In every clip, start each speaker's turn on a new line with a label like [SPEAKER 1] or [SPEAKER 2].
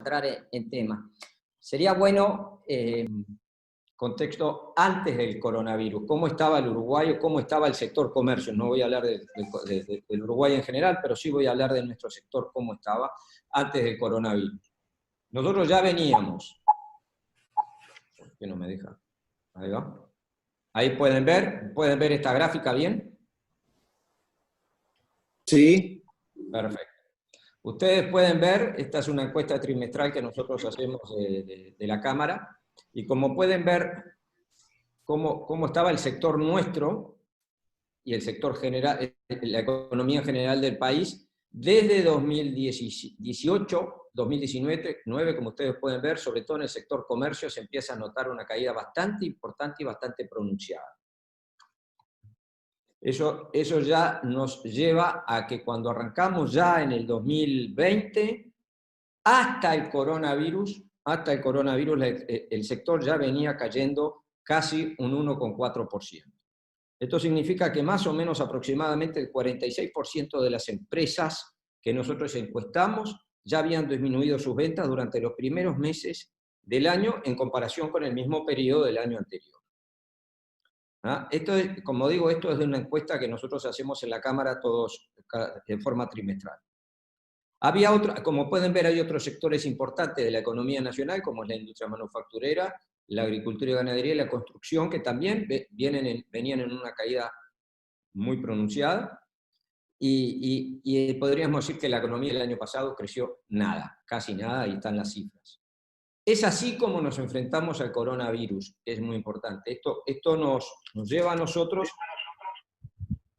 [SPEAKER 1] entrar en tema. Sería bueno, contexto antes del coronavirus, cómo estaba el Uruguay o cómo estaba el sector comercio. No voy a hablar del Uruguay en general, pero sí voy a hablar de nuestro sector, cómo estaba antes del coronavirus. Nosotros ya veníamos. ¿Por qué no me deja? Ahí va. Ahí pueden ver esta gráfica bien.
[SPEAKER 2] Sí.
[SPEAKER 1] Perfecto. Ustedes pueden ver, esta es una encuesta trimestral que nosotros hacemos de la Cámara, y como pueden ver cómo estaba el sector nuestro y el sector general, la economía general del país, desde 2018, 2019, como ustedes pueden ver, sobre todo en el sector comercio, se empieza a notar una caída bastante importante y bastante pronunciada. Eso ya nos lleva a que cuando arrancamos ya en el 2020, hasta el coronavirus, el sector ya venía cayendo casi un 1,4%. Esto significa que más o menos aproximadamente el 46% de las empresas que nosotros encuestamos ya habían disminuido sus ventas durante los primeros meses del año en comparación con el mismo periodo del año anterior. Esto es, como digo, esto es de una encuesta que nosotros hacemos en la Cámara todos de forma trimestral. Había como pueden ver, hay otros sectores importantes de la economía nacional, como es la industria manufacturera, la agricultura y ganadería y la construcción, que también venían en una caída muy pronunciada, y podríamos decir que la economía del año pasado creció nada, casi nada, y están las cifras. Es así como nos enfrentamos al coronavirus, es muy importante. Esto nos lleva a nosotros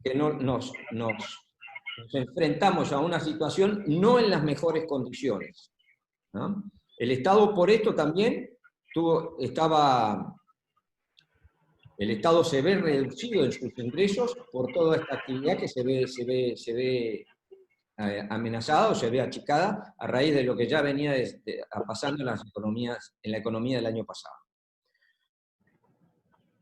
[SPEAKER 1] que nos enfrentamos a una situación no en las mejores condiciones, ¿no? El Estado por esto también el Estado se ve reducido en sus ingresos por toda esta actividad que se ve amenazada o se ve achicada a raíz de lo que ya venía pasando en la economía del año pasado.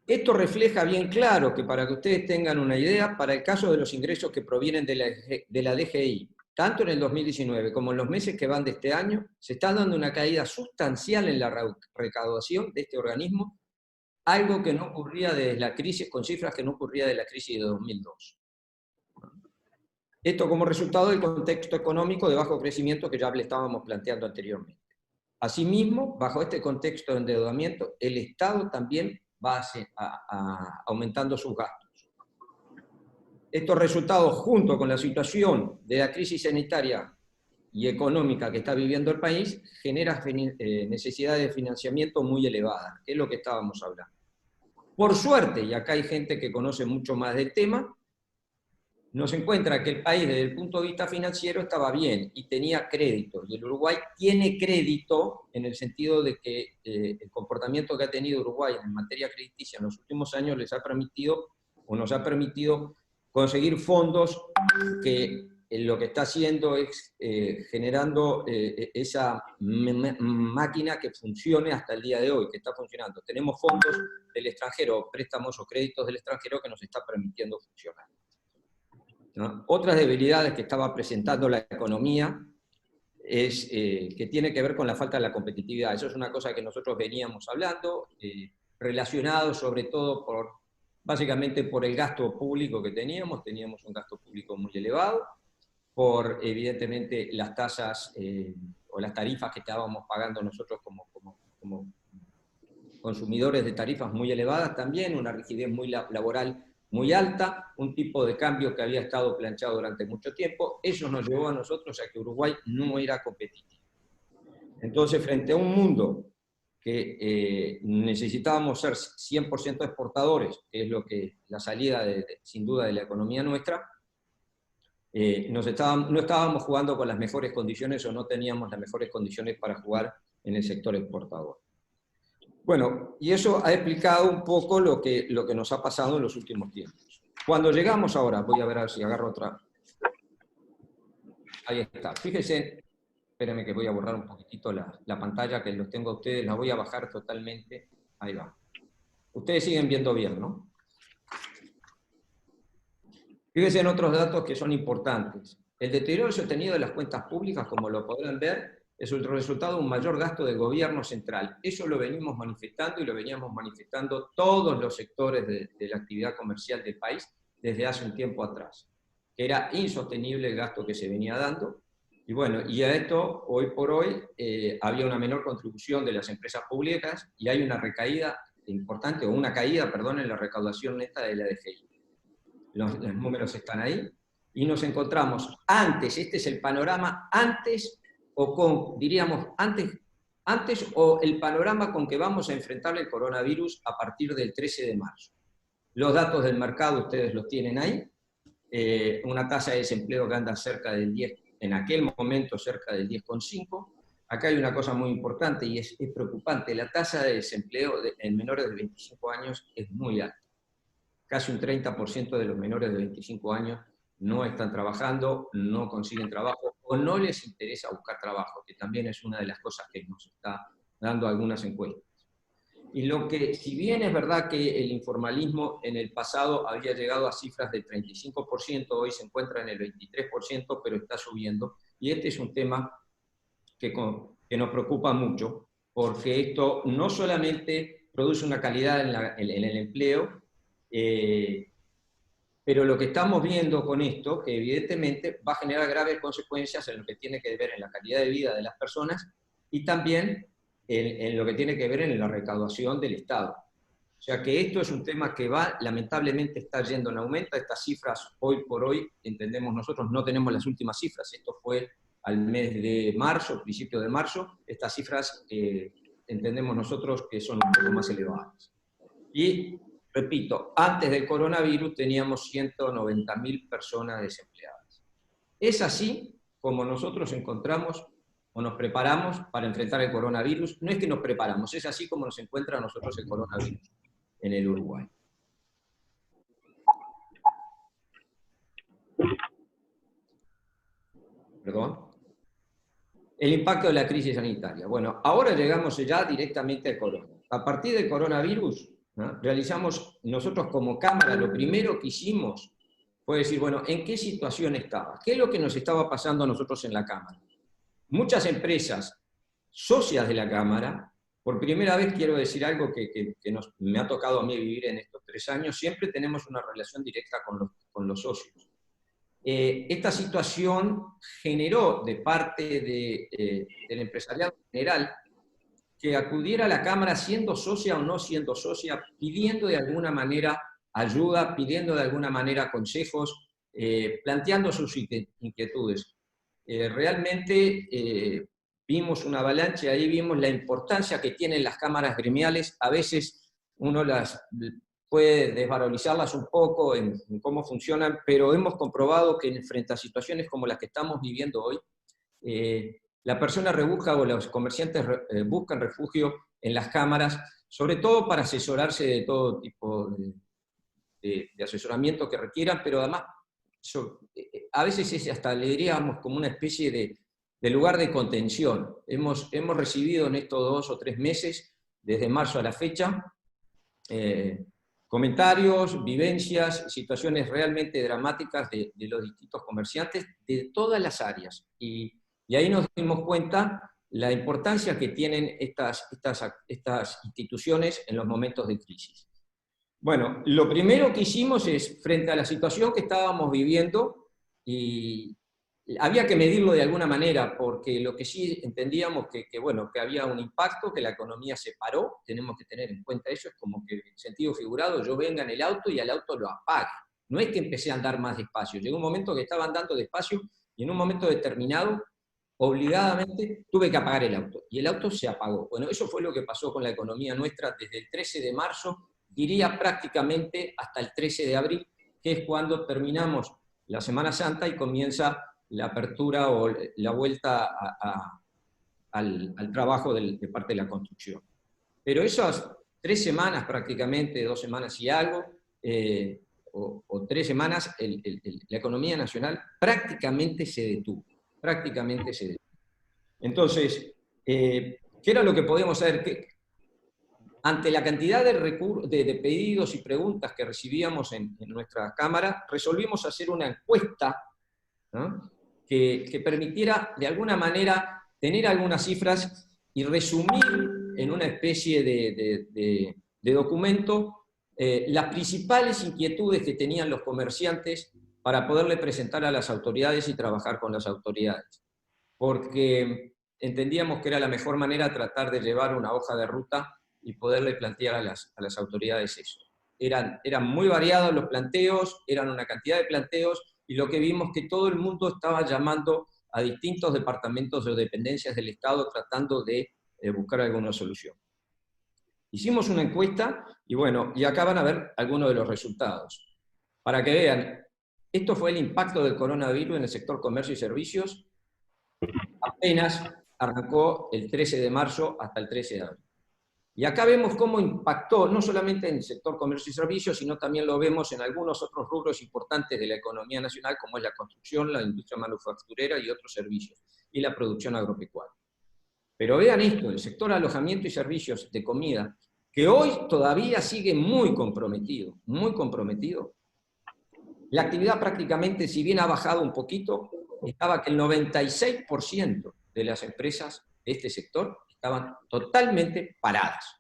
[SPEAKER 1] Esto refleja bien claro que, para que ustedes tengan una idea, para el caso de los ingresos que provienen de la DGI, tanto en el 2019 como en los meses que van de este año, se está dando una caída sustancial en la recaudación de este organismo, algo que no ocurría desde la crisis, con cifras que no ocurría de la crisis de 2002. Esto como resultado del contexto económico de bajo crecimiento que ya le estábamos planteando anteriormente. Asimismo, bajo este contexto de endeudamiento, el Estado también va aumentando sus gastos. Estos resultados, junto con la situación de la crisis sanitaria y económica que está viviendo el país, genera necesidades de financiamiento muy elevadas, que es lo que estábamos hablando. Por suerte, y acá hay gente que conoce mucho más del tema, nos encuentra que el país desde el punto de vista financiero estaba bien y tenía crédito. Y el Uruguay tiene crédito en el sentido de que el comportamiento que ha tenido Uruguay en materia crediticia en los últimos años nos ha permitido conseguir fondos que lo que está haciendo es generando esa máquina que funcione hasta el día de hoy, que está funcionando. Tenemos fondos del extranjero, préstamos o créditos del extranjero que nos está permitiendo funcionar, ¿no? Otras debilidades que estaba presentando la economía es que tiene que ver con la falta de la competitividad. Eso es una cosa que nosotros veníamos hablando, relacionado sobre todo básicamente por el gasto público que teníamos un gasto público muy elevado, por evidentemente las tasas o las tarifas que estábamos pagando nosotros como consumidores de tarifas muy elevadas también, una rigidez laboral muy alta, un tipo de cambio que había estado planchado durante mucho tiempo. Eso nos llevó a nosotros a que Uruguay no era competitivo. Entonces, frente a un mundo que necesitábamos ser 100% exportadores, que es lo que la salida sin duda de la economía nuestra, no estábamos jugando con las mejores condiciones o no teníamos las mejores condiciones para jugar en el sector exportador. Bueno, y eso ha explicado un poco lo que nos ha pasado en los últimos tiempos. Cuando llegamos ahora, voy a ver si agarro otra. Ahí está. Fíjense, espérenme que voy a borrar un poquitito la pantalla, que los tengo a ustedes, la voy a bajar totalmente. Ahí va. Ustedes siguen viendo bien, ¿no? Fíjense en otros datos que son importantes. El deterioro sostenido de las cuentas públicas, como lo podrán ver, es el resultado de un mayor gasto del gobierno central. Eso lo venimos manifestando y lo veníamos manifestando todos los sectores de la actividad comercial del país desde hace un tiempo atrás. Era insostenible el gasto que se venía dando. Y bueno, y a esto, hoy por hoy, había una menor contribución de las empresas públicas y hay una recaída importante, o una caída, perdón, en la recaudación neta de la DGI. Los números están ahí. Y nos encontramos antes, este es el panorama antes, o con, diríamos, antes o el panorama con que vamos a enfrentar el coronavirus a partir del 13 de marzo. Los datos del mercado ustedes los tienen ahí. Una tasa de desempleo que anda cerca del 10, en aquel momento cerca del 10,5. Acá hay una cosa muy importante y es preocupante. La tasa de desempleo en menores de 25 años es muy alta. Casi un 30% de los menores de 25 años no están trabajando, no consiguen trabajo o no les interesa buscar trabajo, que también es una de las cosas que nos está dando algunas encuestas. Y lo que, si bien es verdad que el informalismo en el pasado había llegado a cifras del 35%, hoy se encuentra en el 23%, pero está subiendo. Y este es un tema que nos preocupa mucho, porque esto no solamente produce una calidad en el empleo, pero lo que estamos viendo con esto, que evidentemente va a generar graves consecuencias en lo que tiene que ver en la calidad de vida de las personas y también en lo que tiene que ver en la recaudación del Estado. O sea que esto es un tema que va, lamentablemente está yendo en aumento. Estas cifras hoy por hoy, entendemos nosotros, no tenemos las últimas cifras, esto fue al mes de marzo, principio de marzo, estas cifras entendemos nosotros que son un poco más elevadas. Y repito, antes del coronavirus teníamos 190.000 personas desempleadas. Es así como nosotros encontramos o nos preparamos para enfrentar el coronavirus. No es que nos preparamos, es así como nos encuentra a nosotros el coronavirus en el Uruguay. ¿Perdón? El impacto de la crisis sanitaria. Bueno, ahora llegamos ya directamente al corona. A partir del coronavirus, ¿no? Realizamos nosotros como Cámara, lo primero que hicimos fue decir, bueno, ¿en qué situación estaba? ¿Qué es lo que nos estaba pasando a nosotros en la Cámara? Muchas empresas socias de la Cámara, por primera vez quiero decir algo que me ha tocado a mí vivir en estos 3 años, siempre tenemos una relación directa con los socios. Esta situación generó de parte del empresariado general que acudiera a la Cámara siendo socia o no siendo socia, pidiendo de alguna manera ayuda, pidiendo de alguna manera consejos, planteando sus inquietudes. Realmente vimos una avalancha, ahí vimos la importancia que tienen las cámaras gremiales. A veces uno las puede desvalorizarlas un poco en cómo funcionan, pero hemos comprobado que frente a situaciones como las que estamos viviendo hoy, la persona rebusca o los comerciantes buscan refugio en las cámaras, sobre todo para asesorarse de todo tipo de asesoramiento que requieran, pero además a veces es hasta, le diríamos, como una especie de lugar de contención. Hemos recibido en estos 2 o 3 meses, desde marzo a la fecha, comentarios, vivencias, situaciones realmente dramáticas de los distintos comerciantes de todas las áreas. Y ahí nos dimos cuenta la importancia que tienen estas instituciones en los momentos de crisis. Bueno, lo primero que hicimos es, frente a la situación que estábamos viviendo, y había que medirlo de alguna manera, porque lo que sí entendíamos que había un impacto, que la economía se paró, tenemos que tener en cuenta eso, es como que en sentido figurado yo venga en el auto y al auto lo apague. No es que empecé a andar más despacio, llegó un momento que estaba andando despacio y en un momento determinado, obligadamente, tuve que apagar el auto, y el auto se apagó. Bueno, eso fue lo que pasó con la economía nuestra desde el 13 de marzo, diría prácticamente hasta el 13 de abril, que es cuando terminamos la Semana Santa y comienza la apertura o la vuelta al trabajo de parte de la construcción. Pero esas 3 semanas prácticamente, 2 semanas y algo, o 3 semanas, la economía nacional prácticamente se detuvo. Entonces, ¿qué era lo que podíamos hacer? Ante la cantidad de pedidos y preguntas que recibíamos en nuestra Cámara, resolvimos hacer una encuesta, ¿no? que permitiera de alguna manera tener algunas cifras y resumir en una especie de documento las principales inquietudes que tenían los comerciantes para poderle presentar a las autoridades y trabajar con las autoridades. Porque entendíamos que era la mejor manera tratar de llevar una hoja de ruta y poderle plantear a las autoridades eso. Eran muy variados los planteos, eran una cantidad de planteos, y lo que vimos que todo el mundo estaba llamando a distintos departamentos o dependencias del Estado tratando de buscar alguna solución. Hicimos una encuesta y bueno, y acá van a ver algunos de los resultados. Para que vean, esto fue el impacto del coronavirus en el sector comercio y servicios. Apenas arrancó el 13 de marzo hasta el 13 de abril. Y acá vemos cómo impactó, no solamente en el sector comercio y servicios, sino también lo vemos en algunos otros rubros importantes de la economía nacional, como es la construcción, la industria manufacturera y otros servicios, y la producción agropecuaria. Pero vean esto, el sector alojamiento y servicios de comida, que hoy todavía sigue muy comprometido, la actividad prácticamente, si bien ha bajado un poquito, estaba que el 96% de las empresas de este sector estaban totalmente paradas.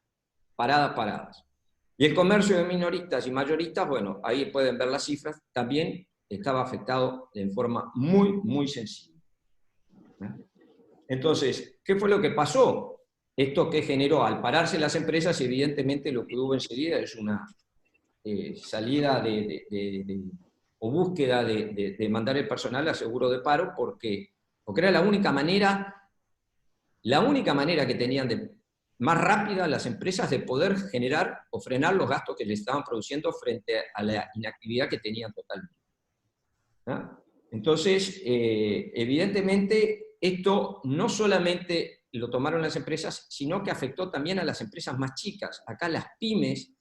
[SPEAKER 1] Y el comercio de minoristas y mayoristas, bueno, ahí pueden ver las cifras, también estaba afectado de forma muy sensible. Entonces, ¿qué fue lo que pasó? Esto que generó, al pararse las empresas, evidentemente lo que hubo enseguida es una salida o búsqueda de mandar el personal a seguro de paro, porque era la única manera que tenían más rápida las empresas de poder generar o frenar los gastos que le estaban produciendo frente a la inactividad que tenían totalmente. ¿Ah? Entonces, evidentemente, esto no solamente lo tomaron las empresas, sino que afectó también a las empresas más chicas. Acá las pymes,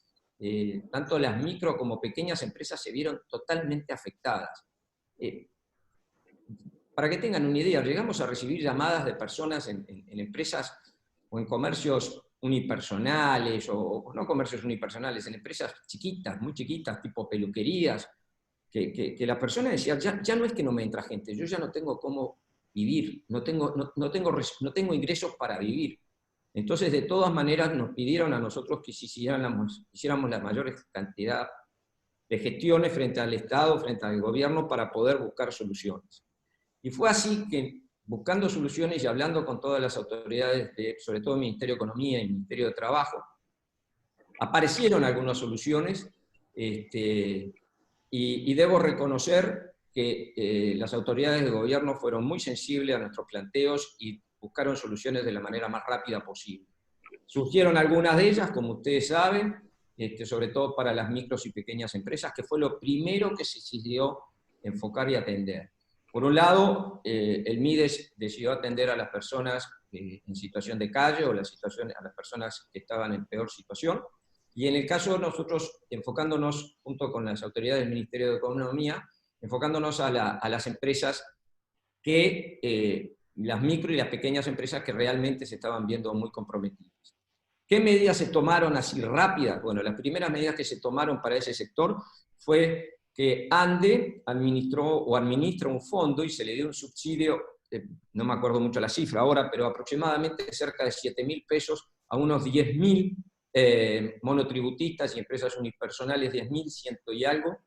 [SPEAKER 1] tanto las micro como pequeñas empresas, se vieron totalmente afectadas. Para que tengan una idea, llegamos a recibir llamadas de personas en empresas o en comercios unipersonales, o no comercios unipersonales, en empresas chiquitas, muy chiquitas, tipo peluquerías, que la persona decía, ya no es que no me entra gente, yo ya no tengo cómo vivir, no tengo ingresos para vivir. Entonces, de todas maneras, nos pidieron a nosotros que hiciéramos la mayor cantidad de gestiones frente al Estado, frente al gobierno, para poder buscar soluciones. Y fue así que, buscando soluciones y hablando con todas las autoridades, sobre todo el Ministerio de Economía y el Ministerio de Trabajo, aparecieron algunas soluciones, y debo reconocer que las autoridades de gobierno fueron muy sensibles a nuestros planteos y buscaron soluciones de la manera más rápida posible. Surgieron algunas de ellas, como ustedes saben, sobre todo para las micros y pequeñas empresas, que fue lo primero que se decidió enfocar y atender. Por un lado, el MIDES decidió atender a las personas en situación de calle o a las personas que estaban en peor situación. Y en el caso de nosotros, enfocándonos junto con las autoridades del Ministerio de Economía, enfocándonos a las empresas las micro y las pequeñas empresas que realmente se estaban viendo muy comprometidas. ¿Qué medidas se tomaron así rápidas? Bueno, las primeras medidas que se tomaron para ese sector fue que ANDE administra un fondo y se le dio un subsidio, no me acuerdo mucho la cifra ahora, pero aproximadamente cerca de 7.000 pesos a unos 10.000 monotributistas y empresas unipersonales, 10.100 y algo,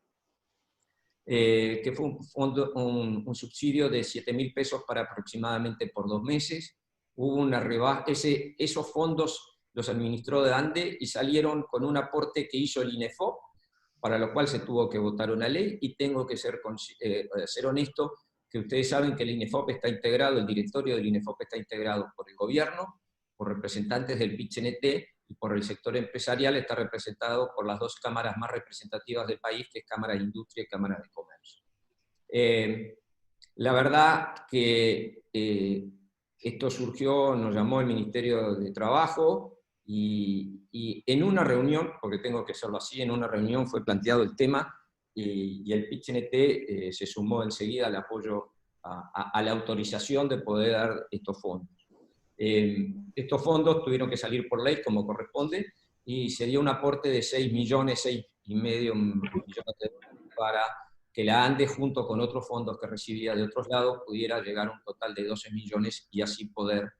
[SPEAKER 1] que fue un subsidio de 7.000 pesos para aproximadamente por 2 meses. Hubo una rebaja, esos fondos los administró de ANDE y salieron con un aporte que hizo el INEFOP, para lo cual se tuvo que votar una ley, y tengo que ser honesto, que ustedes saben que el INEFOP está integrado, el directorio del INEFOP está integrado por el gobierno, por representantes del PIT-CNT, y por el sector empresarial está representado por las dos cámaras más representativas del país, que es Cámara de Industria y Cámara de Comercio. La verdad que esto surgió, nos llamó el Ministerio de Trabajo, y en una reunión, porque tengo que hacerlo así, en una reunión fue planteado el tema, y el PIT-CNT se sumó enseguida al apoyo a la autorización de poder dar estos fondos. Estos fondos tuvieron que salir por ley como corresponde, y se dio un aporte de 6 millones, 6,5 millones de dólares para que la ANDE, junto con otros fondos que recibía de otros lados, pudiera llegar a un total de 12 millones y así poder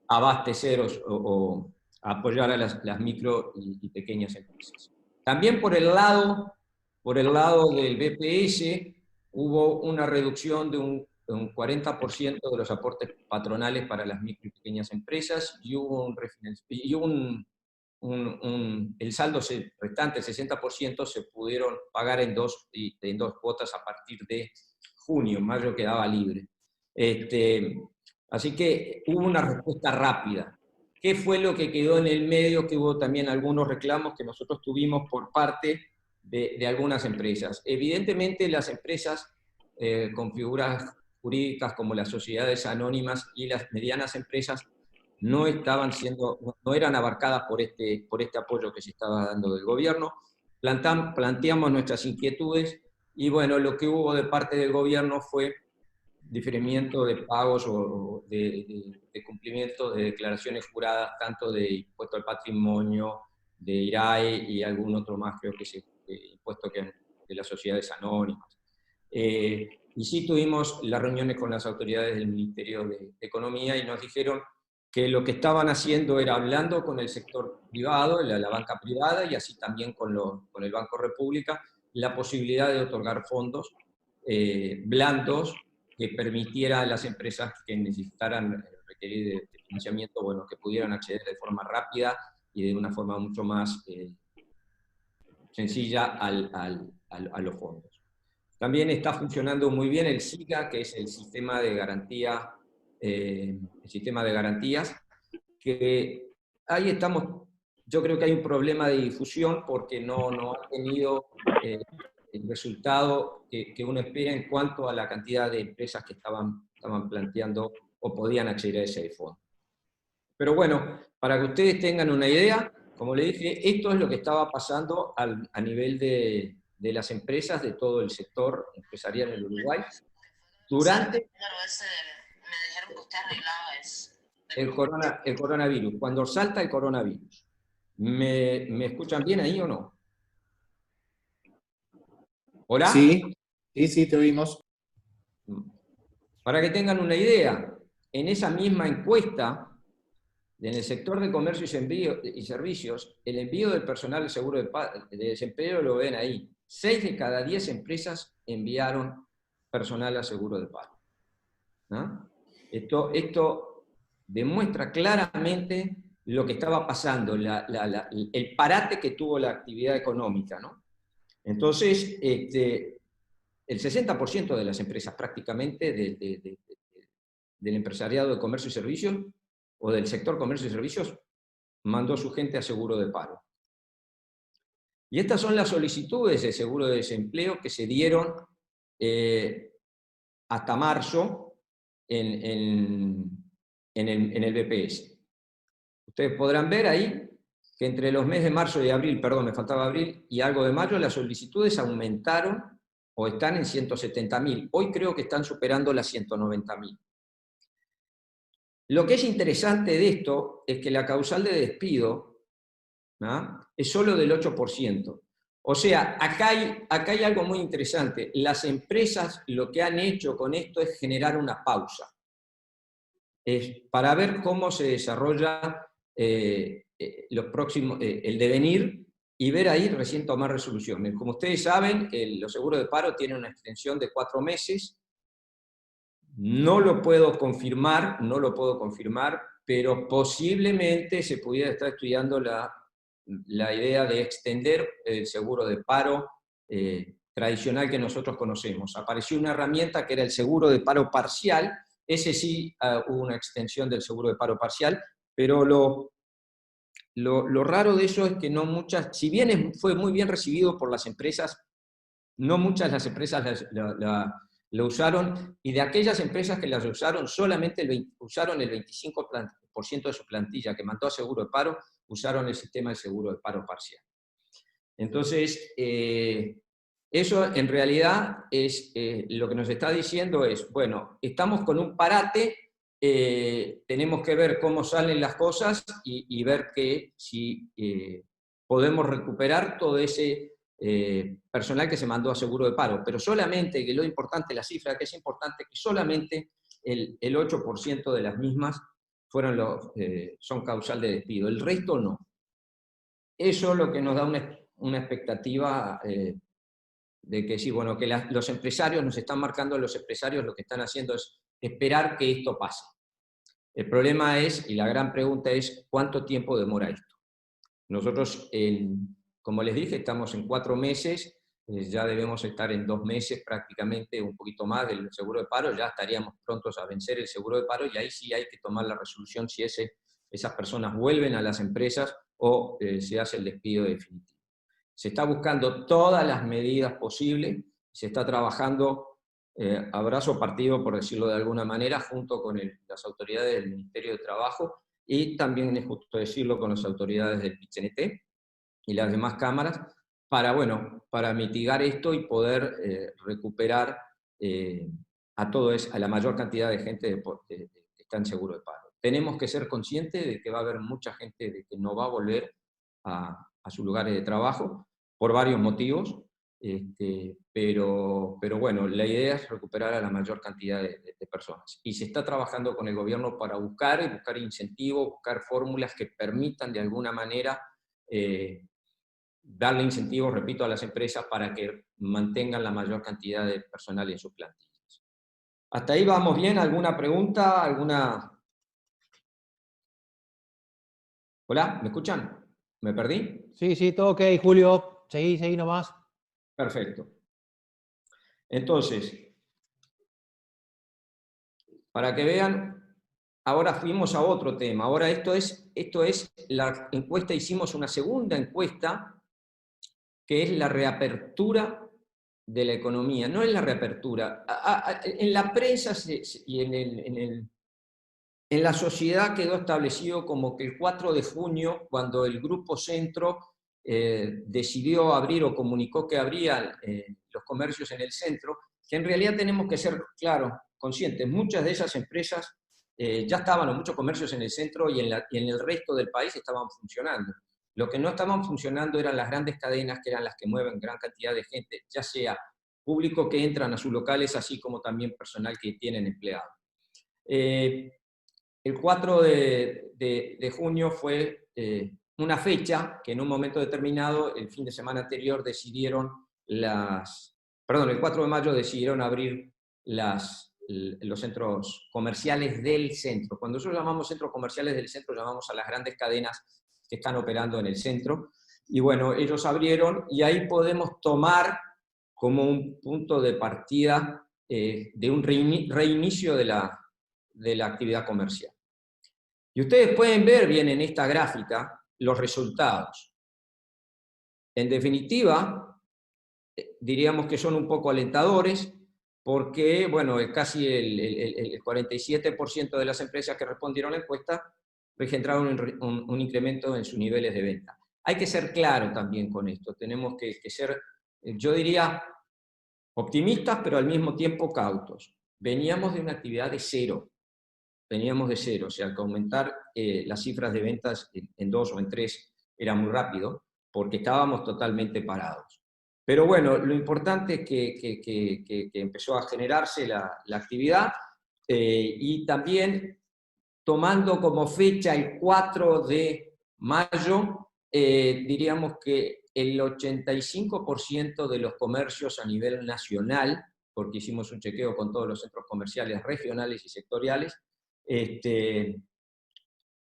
[SPEAKER 1] abastecer o apoyar a las micro y pequeñas empresas. También por el lado del BPS hubo una reducción de un 40% de los aportes patronales para las micro y pequeñas empresas y hubo el saldo restante, el 60%, se pudieron pagar en dos cuotas a partir de junio. Mayo quedaba libre. Así que hubo una respuesta rápida. ¿Qué fue lo que quedó en el medio? Que hubo también algunos reclamos que nosotros tuvimos por parte de algunas empresas. Evidentemente las empresas con figuras jurídicas como las sociedades anónimas y las medianas empresas no eran abarcadas por este apoyo que se estaba dando del gobierno. Planteamos nuestras inquietudes y bueno, lo que hubo de parte del gobierno fue diferimiento de pagos o de cumplimiento de declaraciones juradas, tanto de impuesto al patrimonio, de IRAE y algún otro más, creo que es impuesto de las sociedades anónimas. Y sí tuvimos las reuniones con las autoridades del Ministerio de Economía y nos dijeron que lo que estaban haciendo era hablando con el sector privado, la banca privada, y así también con el Banco República, la posibilidad de otorgar fondos blandos que permitiera a las empresas que necesitaran requerir de financiamiento, bueno, que pudieran acceder de forma rápida y de una forma mucho más sencilla a los fondos. También está funcionando muy bien el SIGA, que es el sistema de garantías, que ahí estamos. Yo creo que hay un problema de difusión porque no ha tenido el resultado que uno espera en cuanto a la cantidad de empresas que estaban planteando o podían acceder a ese fondo. Pero bueno, para que ustedes tengan una idea, como le dije, esto es lo que estaba pasando a nivel de las empresas, de todo el sector empresarial en Uruguay, durante el coronavirus, cuando salta el coronavirus. ¿Me escuchan bien ahí o no? ¿Hola?
[SPEAKER 2] Sí, te oímos.
[SPEAKER 1] Para que tengan una idea, en esa misma encuesta, en el sector de comercio y servicios, el envío del personal de seguro de desempleo lo ven ahí. 6 de cada 10 empresas enviaron personal a seguro de paro. ¿No? Esto demuestra claramente lo que estaba pasando, el parate que tuvo la actividad económica, ¿no? Entonces, el 60% de las empresas prácticamente del empresariado de comercio y servicios o del sector comercio y servicios mandó su gente a seguro de paro. Y estas son las solicitudes de seguro de desempleo que se dieron hasta marzo en el BPS. Ustedes podrán ver ahí que entre los meses de marzo y abril, perdón, me faltaba abril, y algo de mayo, las solicitudes aumentaron o están en 170.000. Hoy creo que están superando las 190.000. Lo que es interesante de esto es que la causal de despido, ¿no?, es solo del 8%. O sea, acá hay algo muy interesante. Las empresas lo que han hecho con esto es generar una pausa. Para ver cómo se desarrolla el devenir y ver ahí recién tomar resoluciones. Como ustedes saben, los seguros de paro tienen una extensión de 4 meses. No lo puedo confirmar, pero posiblemente se pudiera estar estudiando la idea de extender el seguro de paro tradicional que nosotros conocemos. Apareció una herramienta que era el seguro de paro parcial. Ese sí hubo una extensión del seguro de paro parcial, pero lo raro de eso es que no muchas, si bien fue muy bien recibido por las empresas, no muchas de las empresas lo usaron, y de aquellas empresas que las usaron, solamente usaron el 25% de su plantilla que mandó a seguro de paro, usaron el sistema de seguro de paro parcial. Entonces, eso en realidad es lo que nos está diciendo es, bueno, estamos con un parate, tenemos que ver cómo salen las cosas y ver si podemos recuperar todo ese personal que se mandó a seguro de paro, pero solamente, que lo importante, la cifra que es importante, que solamente el 8% de las mismas son causal de despido, el resto no. Eso es lo que nos da una expectativa de que sí, bueno, que los empresarios, nos están marcando los empresarios, lo que están haciendo es esperar que esto pase. El problema es, y la gran pregunta es, ¿cuánto tiempo demora esto? Nosotros, como les dije, estamos en 4 meses, ya debemos estar en 2 meses prácticamente, un poquito más del seguro de paro, ya estaríamos prontos a vencer el seguro de paro, y ahí sí hay que tomar la resolución si esas personas vuelven a las empresas o se hace el despido definitivo. Se está buscando todas las medidas posibles, se está trabajando a brazo partido, por decirlo de alguna manera, junto con las autoridades del Ministerio de Trabajo y también, es justo decirlo, con las autoridades del PIT-CNT y las demás cámaras, para mitigar esto y poder recuperar a la mayor cantidad de gente que está en seguro de paro. Tenemos que ser conscientes de que va a haber mucha gente de que no va a volver a sus lugares de trabajo, por varios motivos, pero bueno, la idea es recuperar a la mayor cantidad de personas. Y se está trabajando con el gobierno para buscar incentivos, buscar fórmulas que permitan de alguna manera darle incentivos, repito, a las empresas para que mantengan la mayor cantidad de personal en sus plantillas. ¿Hasta ahí vamos bien? ¿Alguna pregunta? ¿Hola? ¿Me escuchan? ¿Me perdí?
[SPEAKER 3] Sí, sí, todo ok, Julio. Seguí nomás.
[SPEAKER 1] Perfecto. Entonces, para que vean, ahora fuimos a otro tema. Ahora esto es la encuesta, hicimos una segunda encuesta, que es la reapertura de la economía. No es la reapertura. En la prensa y en la sociedad quedó establecido como que el 4 de junio, cuando el Grupo Centro decidió abrir o comunicó que abrían los comercios en el centro, que en realidad tenemos que ser, claro, conscientes. Muchas de esas empresas ya estaban, o muchos comercios en el centro y en el resto del país estaban funcionando. Lo que no estaban funcionando eran las grandes cadenas, que eran las que mueven gran cantidad de gente, ya sea público que entran a sus locales, así como también personal que tienen empleados. El 4 de junio fue una fecha que en un momento determinado, el fin de semana anterior, el 4 de mayo decidieron abrir los centros comerciales del centro. Cuando nosotros llamamos centros comerciales del centro, llamamos a las grandes cadenas que están operando en el centro. Y bueno, ellos abrieron y ahí podemos tomar como un punto de partida de un reinicio de la actividad comercial. Y ustedes pueden ver bien en esta gráfica los resultados. En definitiva, diríamos que son un poco alentadores, porque, bueno, casi el 47% de las empresas que respondieron a la encuesta registraron un incremento en sus niveles de venta. Hay que ser claro también con esto, tenemos que ser, yo diría, optimistas, pero al mismo tiempo cautos. Veníamos de una actividad de cero, o sea, que aumentar las cifras de ventas en 2 o en 3 era muy rápido, porque estábamos totalmente parados. Pero bueno, lo importante es que empezó a generarse la actividad y también tomando como fecha el 4 de mayo, diríamos que el 85% de los comercios a nivel nacional, porque hicimos un chequeo con todos los centros comerciales regionales y sectoriales,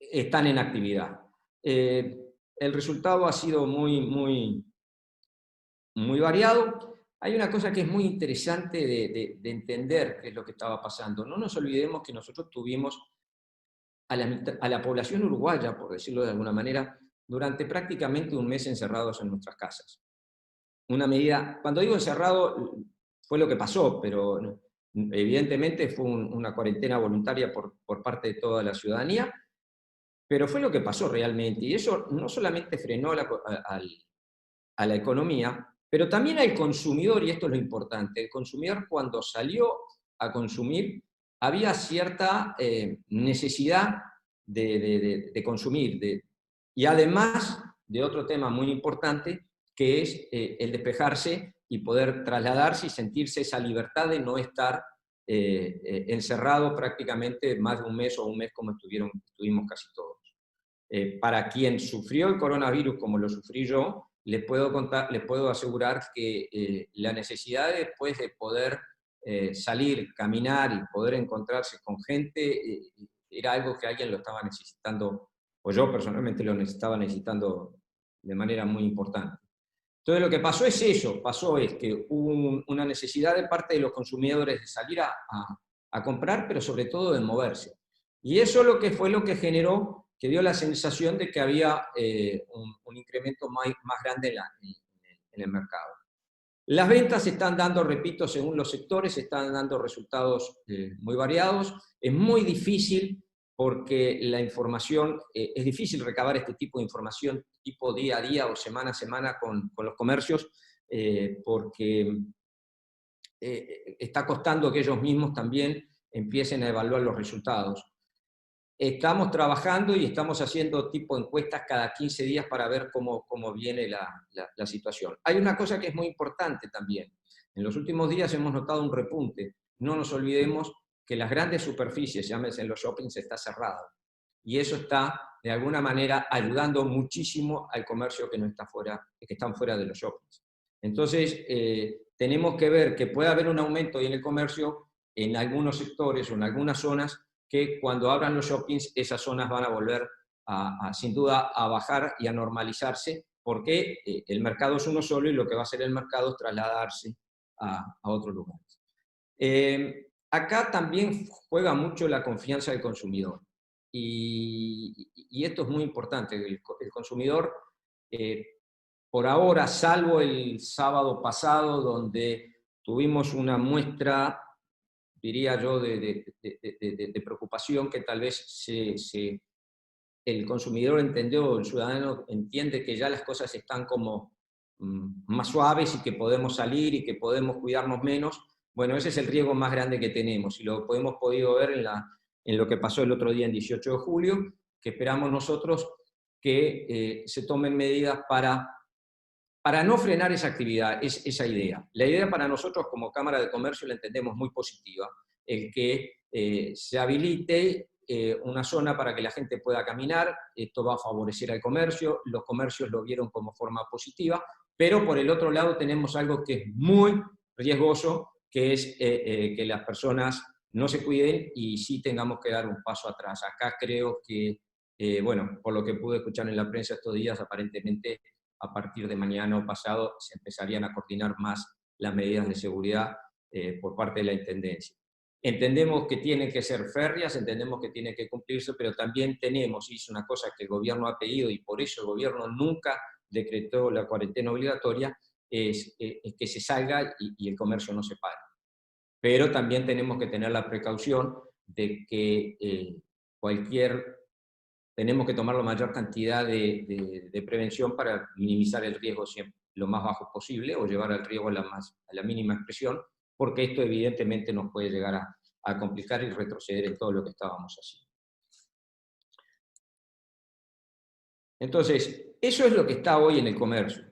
[SPEAKER 1] están en actividad. El resultado ha sido muy variado. Hay una cosa que es muy interesante de entender qué es lo que estaba pasando. No nos olvidemos que nosotros tuvimos a la población uruguaya, por decirlo de alguna manera, durante prácticamente un mes encerrados en nuestras casas. Una medida, cuando digo encerrado, fue lo que pasó, pero evidentemente fue una cuarentena voluntaria por parte de toda la ciudadanía, pero fue lo que pasó realmente, y eso no solamente frenó a la economía, pero también al consumidor, y esto es lo importante, el consumidor cuando salió a consumir, había cierta necesidad de consumir, y además de otro tema muy importante, que es el despejarse y poder trasladarse y sentirse esa libertad de no estar encerrado prácticamente más de un mes o un mes como estuvimos casi todos. Para quien sufrió el coronavirus como lo sufrí yo, les puedo asegurar que la necesidad después de poder salir, caminar y poder encontrarse con gente era algo que alguien lo estaba necesitando, o yo personalmente lo estaba necesitando de manera muy importante. Entonces lo que pasó es eso, es que hubo una necesidad de parte de los consumidores de salir a comprar, pero sobre todo de moverse. Y eso fue lo que generó, que dio la sensación de que había un incremento más grande en el mercado. Las ventas se están dando, repito, según los sectores, se están dando resultados muy variados. Es muy difícil porque la información, es difícil recabar este tipo de información tipo día a día o semana a semana con los comercios, porque está costando que ellos mismos también empiecen a evaluar los resultados. Estamos trabajando y estamos haciendo tipo encuestas cada 15 días para ver cómo viene la situación. Hay una cosa que es muy importante también. En los últimos días hemos notado un repunte. No nos olvidemos que las grandes superficies, llámese en los shoppings, está cerrado. Y eso está, de alguna manera, ayudando muchísimo al comercio que están fuera de los shoppings. Entonces, tenemos que ver que puede haber un aumento en el comercio en algunos sectores o en algunas zonas, que cuando abran los shoppings, esas zonas van a volver sin duda a bajar y a normalizarse, porque el mercado es uno solo y lo que va a hacer el mercado es trasladarse a otros lugares. Acá también juega mucho la confianza del consumidor. Y esto es muy importante. El consumidor, por ahora, salvo el sábado pasado, donde tuvimos una muestra, diría yo, de preocupación, que tal vez el consumidor entendió, el ciudadano entiende que ya las cosas están como más suaves y que podemos salir y que podemos cuidarnos menos. Bueno, ese es el riesgo más grande que tenemos y lo hemos podido ver en lo que pasó el otro día, en 18 de julio, que esperamos nosotros que se tomen medidas para no frenar esa actividad, esa idea. La idea para nosotros como Cámara de Comercio la entendemos muy positiva, el que se habilite una zona para que la gente pueda caminar. Esto va a favorecer al comercio, los comercios lo vieron como forma positiva, pero por el otro lado tenemos algo que es muy riesgoso, que es que las personas no se cuiden y sí tengamos que dar un paso atrás. Acá creo que, bueno, por lo que pude escuchar en la prensa estos días, aparentemente a partir de mañana o pasado se empezarían a coordinar más las medidas de seguridad por parte de la Intendencia. Entendemos que tienen que ser férreas, entendemos que tienen que cumplirse, pero también tenemos, y es una cosa que el gobierno ha pedido, y por eso el gobierno nunca decretó la cuarentena obligatoria, es que se salga y el comercio no se pare. Pero también tenemos que tener la precaución de que tenemos que tomar la mayor cantidad de prevención para minimizar el riesgo siempre lo más bajo posible o llevar al riesgo a la mínima expresión, porque esto evidentemente nos puede llegar a complicar y retroceder en todo lo que estábamos haciendo. Entonces, eso es lo que está hoy en el comercio,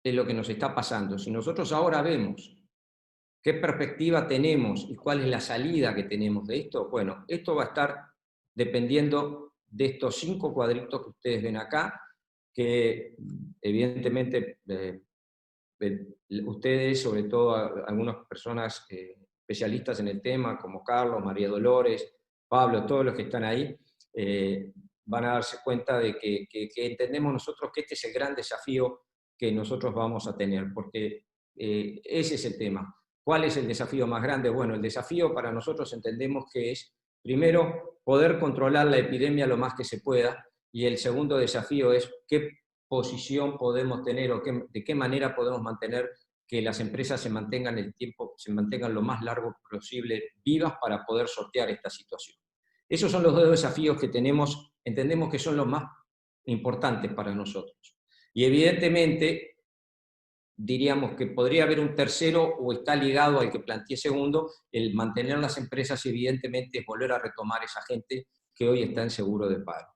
[SPEAKER 1] es lo que nos está pasando. Si nosotros ahora vemos qué perspectiva tenemos y cuál es la salida que tenemos de esto, bueno, esto va a estar dependiendo de estos 5 cuadritos que ustedes ven acá, que evidentemente ustedes, sobre todo algunas personas especialistas en el tema, como Carlos, María Dolores, Pablo, todos los que están ahí, van a darse cuenta de que entendemos nosotros que este es el gran desafío que nosotros vamos a tener, porque ese es el tema. ¿Cuál es el desafío más grande? Bueno, el desafío para nosotros entendemos que es, primero, poder controlar la epidemia lo más que se pueda, y el segundo desafío es qué posición podemos tener o de qué manera podemos mantener que las empresas se mantengan lo más largo posible vivas para poder sortear esta situación. Esos son los 2 desafíos que entendemos que son los más importantes para nosotros. Y evidentemente, diríamos que podría haber un tercero o está ligado al que planteé segundo, el mantener las empresas evidentemente es volver a retomar esa gente que hoy está en seguro de paro.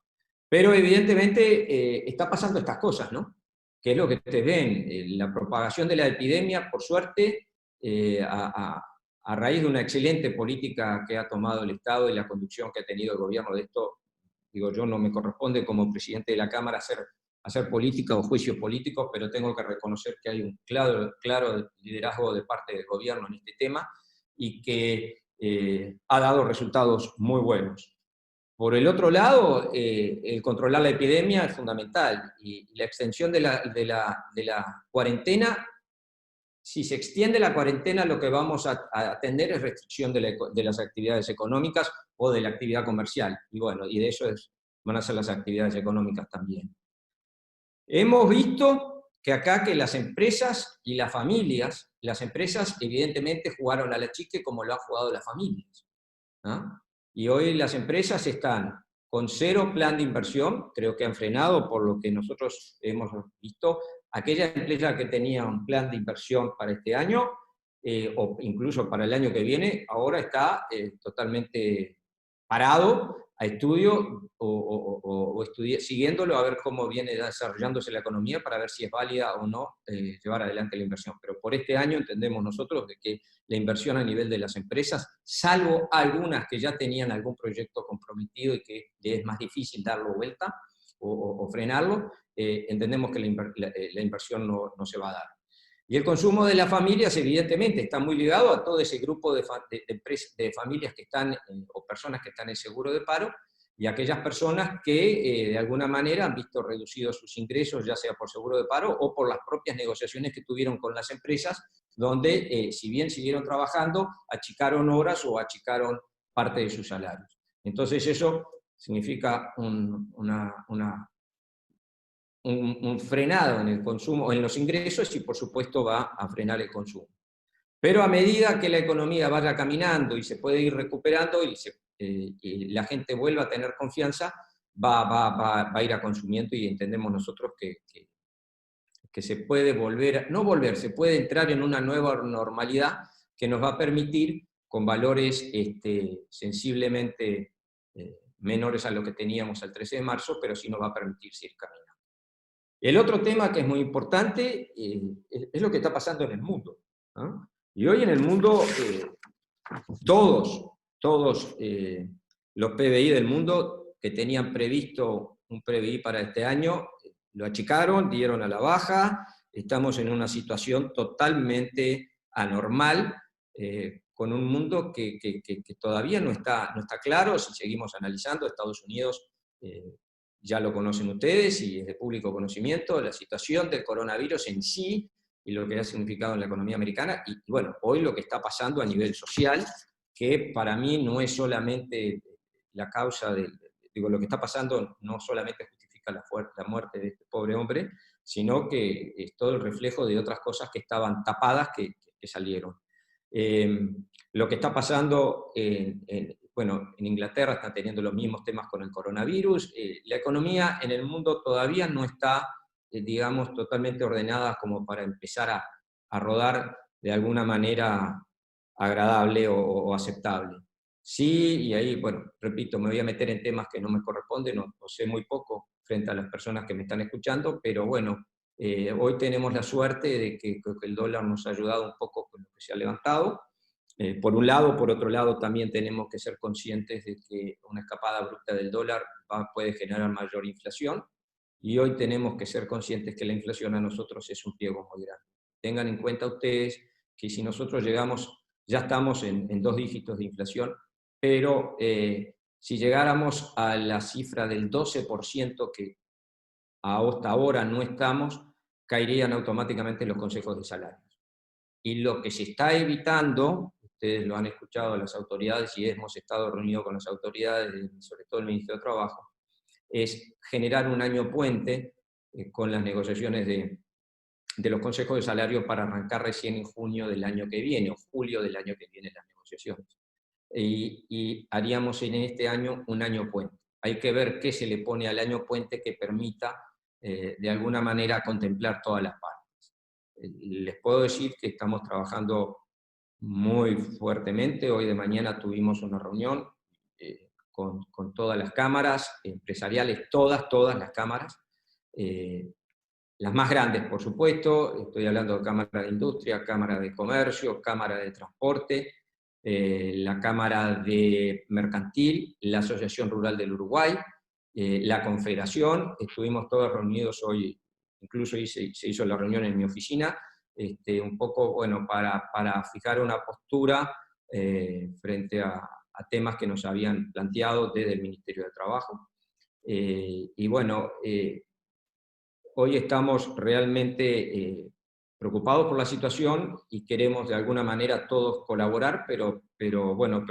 [SPEAKER 1] Pero evidentemente está pasando estas cosas, ¿no? que es lo que ustedes ven, la propagación de la epidemia, por suerte, a raíz de una excelente política que ha tomado el Estado y la conducción que ha tenido el gobierno de esto. Digo, yo no me corresponde como presidente de la Cámara hacer política o juicios políticos, pero tengo que reconocer que hay un claro liderazgo de parte del gobierno en este tema y que ha dado resultados muy buenos. Por el otro lado, el controlar la epidemia es fundamental y la extensión de la cuarentena, si se extiende la cuarentena, lo que vamos a tener es restricción de las actividades económicas o de la actividad comercial. Y bueno, y de eso van a ser las actividades económicas también. Hemos visto que acá que las empresas y las familias, las empresas evidentemente jugaron a la chique como lo han jugado las familias, ¿no? Y hoy las empresas están con 0 plan de inversión, creo que han frenado por lo que nosotros hemos visto. Aquella empresa que tenía un plan de inversión para este año, o incluso para el año que viene, ahora está totalmente parado a estudio siguiéndolo a ver cómo viene desarrollándose la economía para ver si es válida o no llevar adelante la inversión. Pero por este año entendemos nosotros de que la inversión a nivel de las empresas, salvo algunas que ya tenían algún proyecto comprometido y que es más difícil darlo vuelta o frenarlo, entendemos que la inversión no se va a dar. Y el consumo de las familias, evidentemente, está muy ligado a todo ese grupo de familias que están, o personas que están en seguro de paro, y aquellas personas que de alguna manera han visto reducidos sus ingresos, ya sea por seguro de paro o por las propias negociaciones que tuvieron con las empresas, donde si bien siguieron trabajando, achicaron horas o achicaron parte de sus salarios. Entonces eso significa un frenado en el consumo, en los ingresos, y por supuesto va a frenar el consumo. Pero a medida que la economía vaya caminando y se puede ir recuperando y la gente vuelva a tener confianza, va a ir a consumiendo, y entendemos nosotros que se puede se puede entrar en una nueva normalidad que nos va a permitir, con valores sensiblemente menores a lo que teníamos al 13 de marzo, pero sí nos va a permitir seguir caminando. El otro tema que es muy importante es lo que está pasando en el mundo, ¿no? Y hoy en el mundo, todos los PBI del mundo que tenían previsto un PBI para este año, lo achicaron, dieron a la baja. Estamos en una situación totalmente anormal, con un mundo que todavía no está claro. Si seguimos analizando, Estados Unidos, ya lo conocen ustedes y es de público conocimiento, la situación del coronavirus en sí y lo que ha significado en la economía americana, y bueno, hoy lo que está pasando a nivel social, que para mí no es solamente la causa lo que está pasando no solamente justifica la muerte de este pobre hombre, sino que es todo el reflejo de otras cosas que estaban tapadas que salieron. Lo que está pasando en Inglaterra está teniendo los mismos temas con el coronavirus. La economía en el mundo todavía no está, digamos, totalmente ordenada como para empezar a rodar de alguna manera agradable o aceptable. Sí, y ahí, bueno, repito, me voy a meter en temas que no me corresponden, no sé muy poco frente a las personas que me están escuchando, pero bueno, hoy tenemos la suerte de que el dólar nos ha ayudado un poco con lo que se ha levantado. Por un lado, por otro lado, también tenemos que ser conscientes de que una escapada abrupta del dólar puede generar mayor inflación, y hoy tenemos que ser conscientes que la inflación a nosotros es un riesgo muy grande. Tengan en cuenta ustedes que si nosotros llegamos, ya estamos en 2 dígitos de inflación, pero si llegáramos a la cifra del 12% que hasta ahora no estamos, caerían automáticamente los consejos de salarios. Y lo que se está evitando, ustedes lo han escuchado las autoridades y hemos estado reunidos con las autoridades, sobre todo el Ministerio de Trabajo, es generar un año puente con las negociaciones de los consejos de salario para arrancar recién en junio del año que viene, o julio del año que viene las negociaciones. Y haríamos en este año un año puente. Hay que ver qué se le pone al año puente que permita de alguna manera contemplar todas las partes. Les puedo decir que estamos trabajando muy fuertemente. Hoy de mañana tuvimos una reunión con todas las cámaras empresariales, todas las cámaras, las más grandes, por supuesto, estoy hablando de Cámara de Industria, Cámara de Comercio, Cámara de Transporte, la Cámara de Mercantil, la Asociación Rural del Uruguay, la Confederación. Estuvimos todos reunidos hoy, incluso se hizo la reunión en mi oficina, un poco, bueno, para fijar una postura frente a temas que nos habían planteado desde el Ministerio de Trabajo. Y bueno, hoy estamos realmente preocupados por la situación y queremos de alguna manera todos colaborar, pero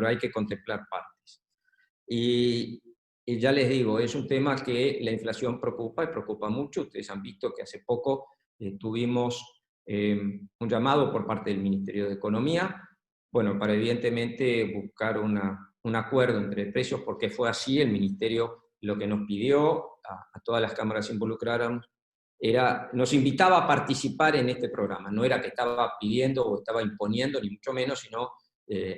[SPEAKER 1] hay que contemplar partes. Y ya les digo, es un tema que la inflación preocupa y preocupa mucho. Ustedes han visto que hace poco tuvimos un llamado por parte del Ministerio de Economía, bueno, para evidentemente buscar un acuerdo entre precios, porque fue así. El Ministerio lo que nos pidió a todas las cámaras involucradas nos invitaba a participar en este programa. No era que estaba pidiendo o estaba imponiendo, ni mucho menos, sino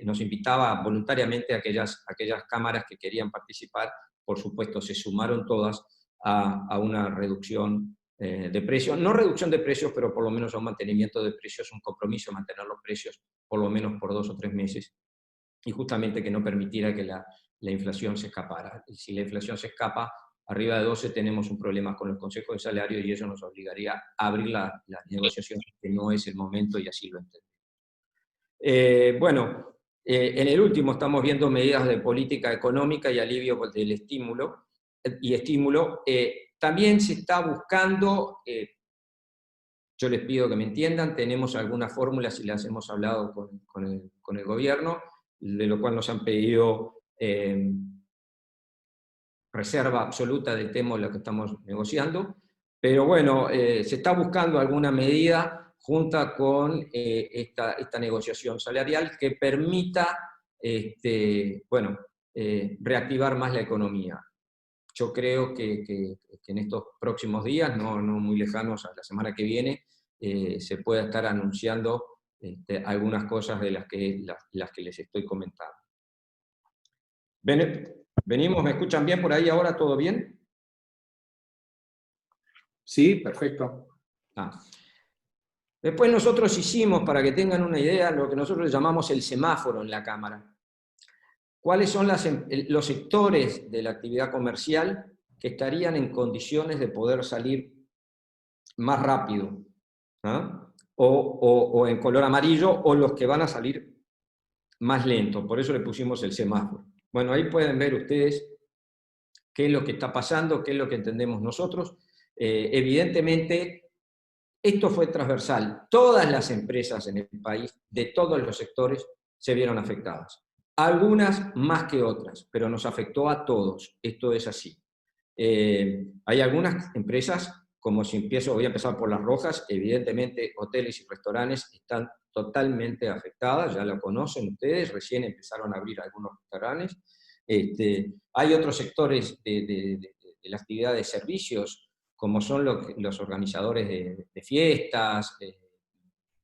[SPEAKER 1] nos invitaba voluntariamente a aquellas cámaras que querían participar. Por supuesto, se sumaron todas a una reducción de precios. No reducción de precios, pero por lo menos a un mantenimiento de precios, un compromiso, mantener los precios por lo menos por 2 o 3 meses, y justamente que no permitiera que la inflación se escapara. Y si la inflación se escapa, arriba de 12 tenemos un problema con el Consejo de Salario, y eso nos obligaría a abrir las negociaciones, que no es el momento, y así lo entendemos. En el último estamos viendo medidas de política económica y alivio del estímulo. También se está buscando, yo les pido que me entiendan, tenemos algunas fórmulas y las hemos hablado con el gobierno, de lo cual nos han pedido reserva absoluta del tema de lo que estamos negociando, pero bueno, se está buscando alguna medida junta con esta negociación salarial que permita reactivar más la economía. Yo creo que en estos próximos días, no muy lejanos a la semana que viene, se pueda estar anunciando algunas cosas de las que les estoy comentando. Venimos, ¿me escuchan bien por ahí ahora? ¿Todo bien?
[SPEAKER 2] Sí, perfecto.
[SPEAKER 1] Después nosotros hicimos, para que tengan una idea, lo que nosotros llamamos el semáforo en la Cámara. ¿Cuáles son los sectores de la actividad comercial que estarían en condiciones de poder salir más rápido? O en color amarillo, o los que van a salir más lento. Por eso le pusimos el semáforo. Bueno, ahí pueden ver ustedes qué es lo que está pasando, qué es lo que entendemos nosotros. Evidentemente, esto fue transversal. Todas las empresas en el país, de todos los sectores, se vieron afectadas. Algunas más que otras, pero nos afectó a todos. Esto es así. Hay algunas empresas, como si voy a empezar por las rojas, evidentemente hoteles y restaurantes están totalmente afectadas, ya lo conocen ustedes, recién empezaron a abrir algunos restaurantes. Hay otros sectores de la actividad de servicios, como son los organizadores de fiestas,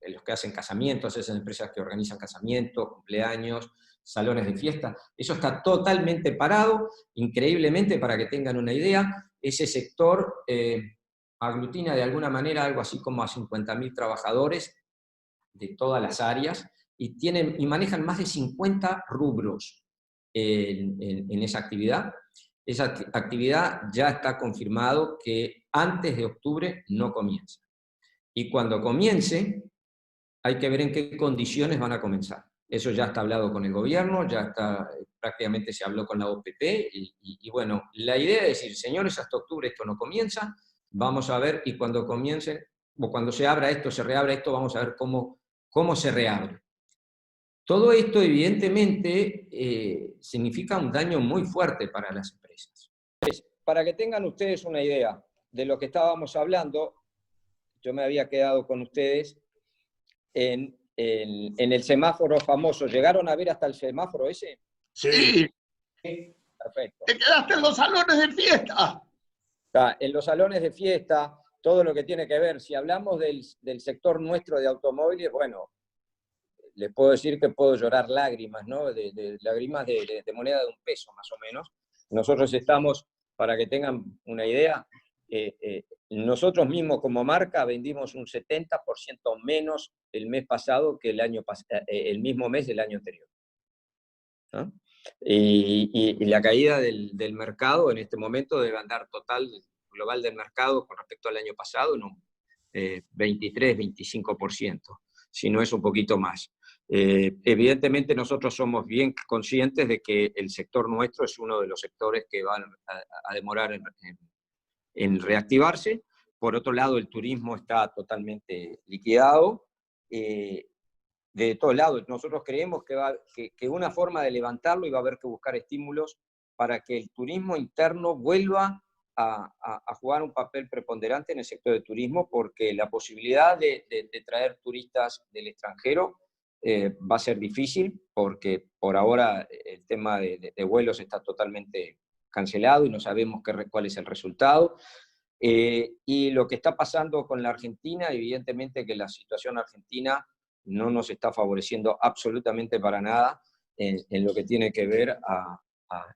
[SPEAKER 1] los que hacen casamientos, esas empresas que organizan casamientos, cumpleaños, salones de fiesta. Eso está totalmente parado. Increíblemente, para que tengan una idea, ese sector aglutina de alguna manera algo así como a 50.000 trabajadores de todas las áreas, y manejan más de 50 rubros en esa actividad. Esa actividad ya está confirmado que antes de octubre no comienza. Y cuando comience, hay que ver en qué condiciones van a comenzar. Eso ya está hablado con el gobierno, prácticamente se habló con la OPP, y bueno, la idea es decir, señores, hasta octubre esto no comienza, vamos a ver, y cuando comience, o cuando se abra esto, se reabra esto, vamos a ver cómo se reabre. Todo esto, evidentemente, significa un daño muy fuerte para las empresas. Para que tengan ustedes una idea de lo que estábamos hablando, yo me había quedado con ustedes en el semáforo famoso. ¿Llegaron a ver hasta el semáforo ese?
[SPEAKER 4] Sí.
[SPEAKER 1] Perfecto.
[SPEAKER 4] Te quedaste en los salones de fiesta.
[SPEAKER 1] En los salones de fiesta, todo lo que tiene que ver, si hablamos del sector nuestro de automóviles, bueno, les puedo decir que puedo llorar lágrimas, ¿no? Lágrimas de moneda de $1 más o menos. Nosotros estamos, para que tengan una idea, nosotros mismos como marca vendimos un 70% menos el mes pasado que el mismo mes del año anterior, ¿no? Y la caída del mercado en este momento debe andar total global del mercado con respecto al año pasado en un 23-25%, si no es un poquito más. Evidentemente nosotros somos bien conscientes de que el sector nuestro es uno de los sectores que van a demorar en reactivarse. Por otro lado, el turismo está totalmente liquidado. De todos lados, nosotros creemos que una forma de levantarlo, y va a haber que buscar estímulos para que el turismo interno vuelva a jugar un papel preponderante en el sector de turismo, porque la posibilidad de traer turistas del extranjero va a ser difícil, porque por ahora el tema de vuelos está totalmente cancelado y no sabemos cuál es el resultado. Y lo que está pasando con la Argentina, evidentemente que la situación argentina no nos está favoreciendo absolutamente para nada en lo que tiene que ver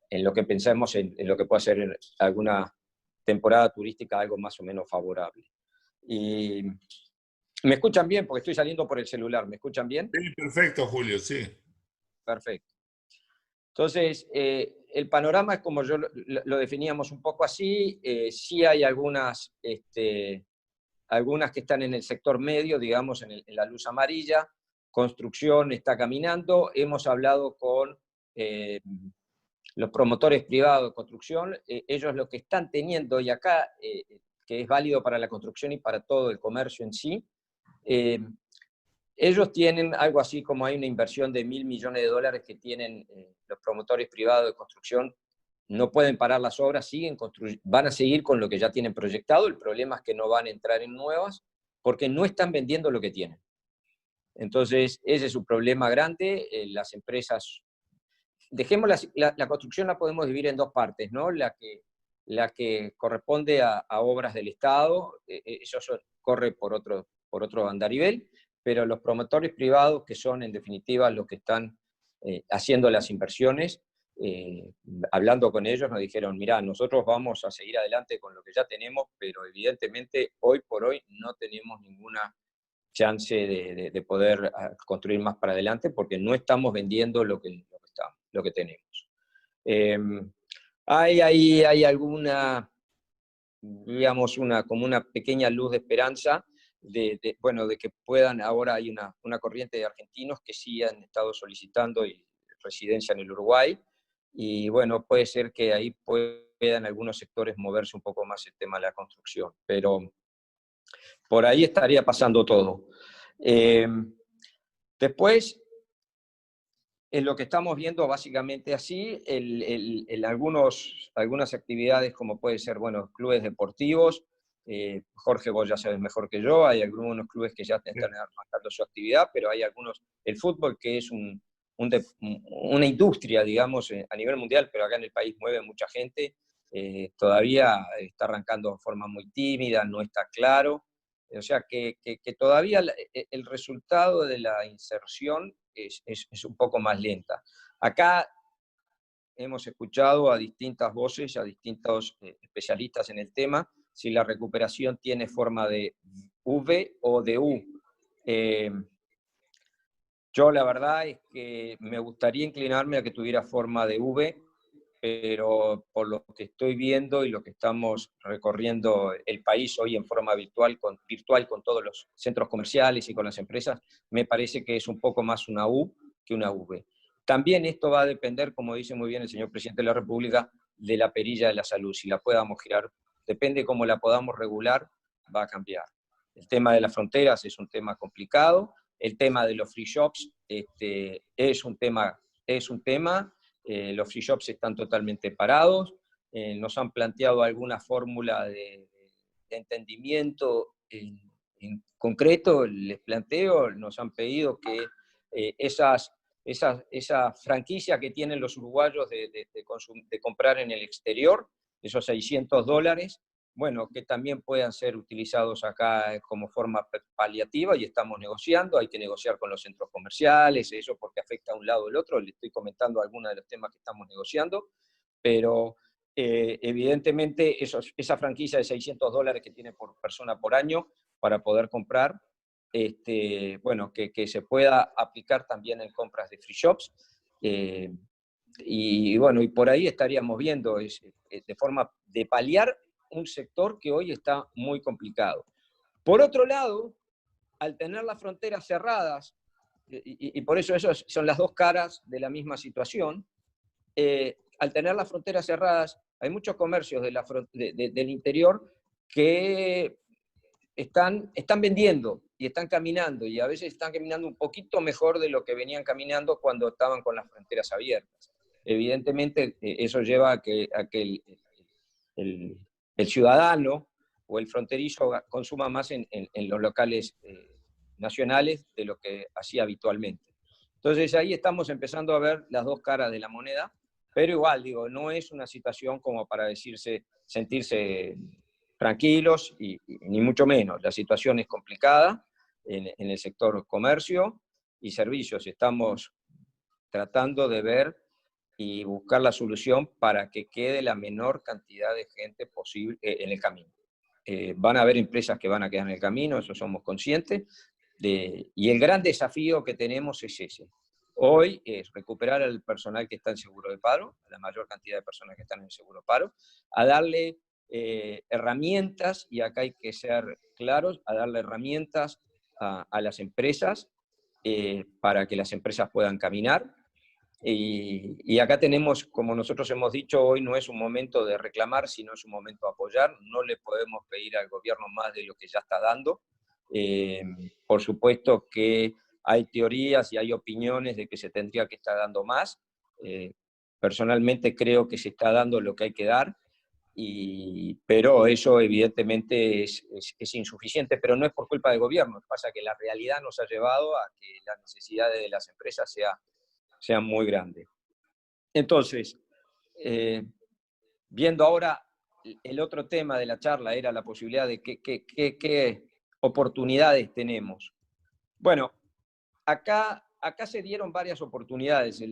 [SPEAKER 1] en lo que pensamos en lo que puede ser alguna temporada turística algo más o menos favorable. Y ¿me escuchan bien? Porque estoy saliendo por el celular. ¿Me escuchan bien?
[SPEAKER 5] Sí, perfecto, Julio, sí.
[SPEAKER 1] Perfecto. Entonces, el panorama es como yo lo definíamos un poco así. Sí hay algunas que están en el sector medio, digamos, en la luz amarilla. Construcción está caminando. Hemos hablado con los promotores privados de construcción. Ellos lo que están teniendo, y acá, que es válido para la construcción y para todo el comercio en sí, ellos tienen algo así como hay una inversión de $1.000 millones que tienen los promotores privados de construcción. No pueden parar las obras, van a seguir con lo que ya tienen proyectado. El problema es que no van a entrar en nuevas porque no están vendiendo lo que tienen. Entonces, ese es un problema grande. Las empresas, dejemos la construcción, la podemos dividir en dos partes, ¿no? La que corresponde a obras del Estado, eso corre por otro andarivel, pero los promotores privados, que son en definitiva los que están haciendo las inversiones, hablando con ellos nos dijeron, mirá, nosotros vamos a seguir adelante con lo que ya tenemos, pero evidentemente hoy por hoy no tenemos ninguna chance de poder construir más para adelante porque no estamos vendiendo lo que tenemos. Hay alguna, digamos, como una pequeña luz de esperanza de que puedan, ahora hay una corriente de argentinos que sí han estado solicitando residencia en el Uruguay, y bueno, puede ser que ahí puedan algunos sectores moverse un poco más el tema de la construcción, pero por ahí estaría pasando todo. Después, en lo que estamos viendo básicamente así, algunas actividades como puede ser, bueno, clubes deportivos. Jorge, vos ya sabes mejor que yo, hay algunos clubes que ya están arrancando su actividad, pero hay algunos, el fútbol, que es una industria, digamos, a nivel mundial, pero acá en el país mueve mucha gente, todavía está arrancando de forma muy tímida, no está claro. O sea que todavía el resultado de la inserción es un poco más lenta. Acá hemos escuchado a distintas voces, a distintos especialistas en el tema, si la recuperación tiene forma de V o de U. Yo la verdad es que me gustaría inclinarme a que tuviera forma de V, pero por lo que estoy viendo y lo que estamos recorriendo el país hoy en forma virtual con todos los centros comerciales y con las empresas, me parece que es un poco más una U que una V. También esto va a depender, como dice muy bien el señor presidente de la República, de la perilla de la salud. Si la podamos girar, depende cómo la podamos regular, va a cambiar. El tema de las fronteras es un tema complicado. El tema de los free shops es un tema. Los free shops están totalmente parados. Nos han planteado alguna fórmula de entendimiento en concreto. Les planteo, nos han pedido que esa franquicia que tienen los uruguayos de comprar en el exterior, esos $600, bueno, que también puedan ser utilizados acá como forma paliativa, y estamos negociando. Hay que negociar con los centros comerciales, eso porque afecta a un lado o el otro. Le estoy comentando algunos de los temas que estamos negociando, pero Evidentemente, esa franquicia de $600 que tiene por persona por año para poder comprar, bueno, que se pueda aplicar también en compras de free shops. Y bueno, y por ahí estaríamos viendo de forma de paliar un sector que hoy está muy complicado. Por otro lado, al tener las fronteras cerradas, y por eso esas son las dos caras de la misma situación, al tener las fronteras cerradas, hay muchos comercios del interior que están vendiendo y están caminando, y a veces están caminando un poquito mejor de lo que venían caminando cuando estaban con las fronteras abiertas. Evidentemente, eso lleva a que el ciudadano o el fronterizo consuma más en los locales nacionales de lo que hacía habitualmente. Entonces ahí estamos empezando a ver las dos caras de la moneda, pero igual, digo, no es una situación como para sentirse tranquilos, y ni mucho menos. La situación es complicada en el sector comercio y servicios. Estamos tratando de ver y buscar la solución para que quede la menor cantidad de gente posible en el camino. Van a haber empresas que van a quedar en el camino, eso somos conscientes, y el gran desafío que tenemos es ese. Hoy es recuperar al personal que está en seguro de paro, a la mayor cantidad de personas que están en seguro de paro, a darle herramientas, y acá hay que ser claros, a darle herramientas a las empresas para que las empresas puedan caminar. Y acá tenemos, como nosotros hemos dicho, hoy no es un momento de reclamar, sino es un momento de apoyar. No le podemos pedir al gobierno más de lo que ya está dando. Por supuesto que hay teorías y hay opiniones de que se tendría que estar dando más. Personalmente creo que se está dando lo que hay que dar, pero eso evidentemente es insuficiente, pero no es por culpa del gobierno. Pasa que la realidad nos ha llevado a que las necesidades de las empresas sean muy grandes. Entonces, viendo ahora el otro tema de la charla, era la posibilidad de qué oportunidades tenemos. Bueno, acá se dieron varias oportunidades.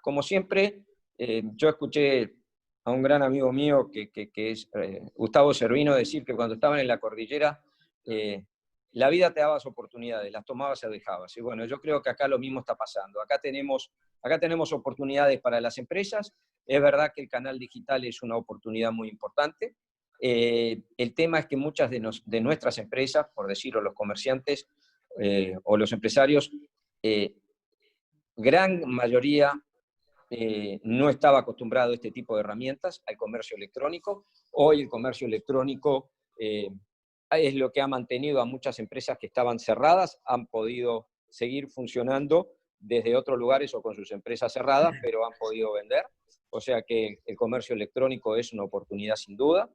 [SPEAKER 1] Como siempre, yo escuché a un gran amigo mío que es Gustavo Servino decir que cuando estaban en la cordillera, la vida te daba oportunidades, las tomabas o dejabas. Y bueno, yo creo que acá lo mismo está pasando. Acá tenemos oportunidades para las empresas. Es verdad que el canal digital es una oportunidad muy importante. El tema es que muchas de nuestras empresas, por decirlo, los comerciantes o los empresarios, gran mayoría no estaba acostumbrado a este tipo de herramientas, al comercio electrónico. Hoy el comercio electrónico es lo que ha mantenido a muchas empresas que estaban cerradas, han podido seguir funcionando desde otros lugares o con sus empresas cerradas, pero han podido vender. O sea que el comercio electrónico es una oportunidad sin duda.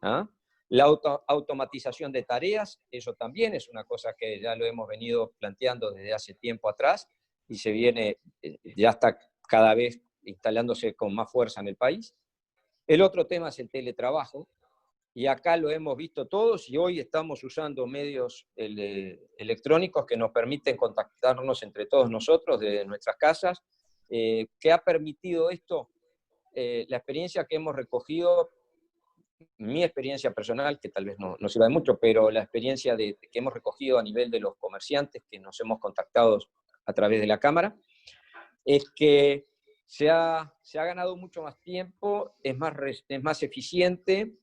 [SPEAKER 1] ¿Ah? La automatización de tareas, eso también es una cosa que ya lo hemos venido planteando desde hace tiempo atrás y ya está cada vez instalándose con más fuerza en el país. El otro tema es el teletrabajo, y acá lo hemos visto todos, y hoy estamos usando medios electrónicos que nos permiten contactarnos entre todos nosotros desde nuestras casas. ¿Qué ha permitido esto? La experiencia que hemos recogido, mi experiencia personal, que tal vez no sirva de mucho, pero la experiencia que hemos recogido a nivel de los comerciantes que nos hemos contactado a través de la Cámara, es que se ha ganado mucho más tiempo, es más eficiente.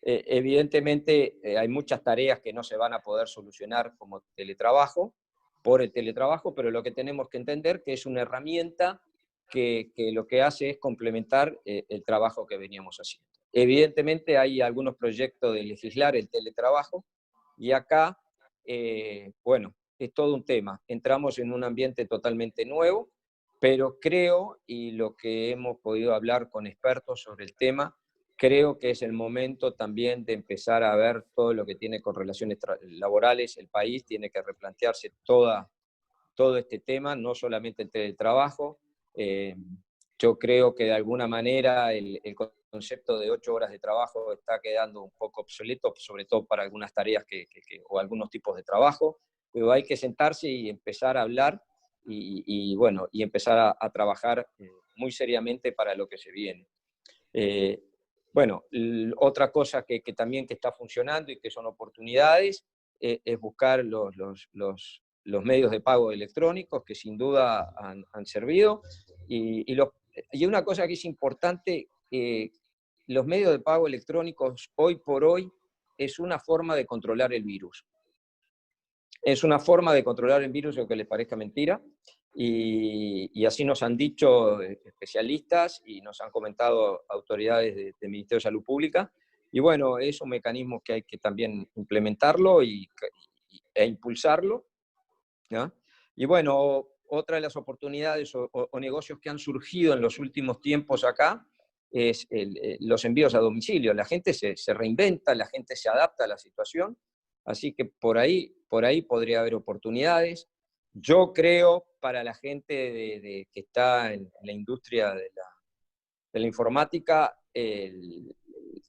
[SPEAKER 1] Evidentemente hay muchas tareas que no se van a poder solucionar como teletrabajo, por el teletrabajo, pero lo que tenemos que entender que es una herramienta que lo que hace es complementar el trabajo que veníamos haciendo. Evidentemente hay algunos proyectos de legislar el teletrabajo, y acá, bueno, es todo un tema. Entramos en un ambiente totalmente nuevo, pero creo, y lo que hemos podido hablar con expertos sobre el tema, creo que es el momento también de empezar a ver todo lo que tiene con relaciones laborales. El país tiene que replantearse todo este tema, no solamente el teletrabajo. Yo creo que de alguna manera el concepto de 8 horas de trabajo está quedando un poco obsoleto, sobre todo para algunas tareas o algunos tipos de trabajo, pero hay que sentarse y empezar a hablar y bueno, y empezar a trabajar muy seriamente para lo que se viene. Bueno, otra cosa que también que está funcionando y que son oportunidades es buscar los medios de pago electrónicos que sin duda han servido. Y una cosa que es importante, los medios de pago electrónicos hoy por hoy es una forma de controlar el virus. Es una forma de controlar el virus, aunque les parezca mentira, y así nos han dicho especialistas y nos han comentado autoridades del Ministerio de Salud Pública. Y bueno, es un mecanismo que hay que también implementarlo e impulsarlo, ¿no? Y bueno, otra de las oportunidades o negocios que han surgido en los últimos tiempos acá es los envíos a domicilio. La gente se reinventa, la gente se adapta a la situación, así que por ahí podría haber oportunidades. Yo creo, para la gente que está en la industria de la informática,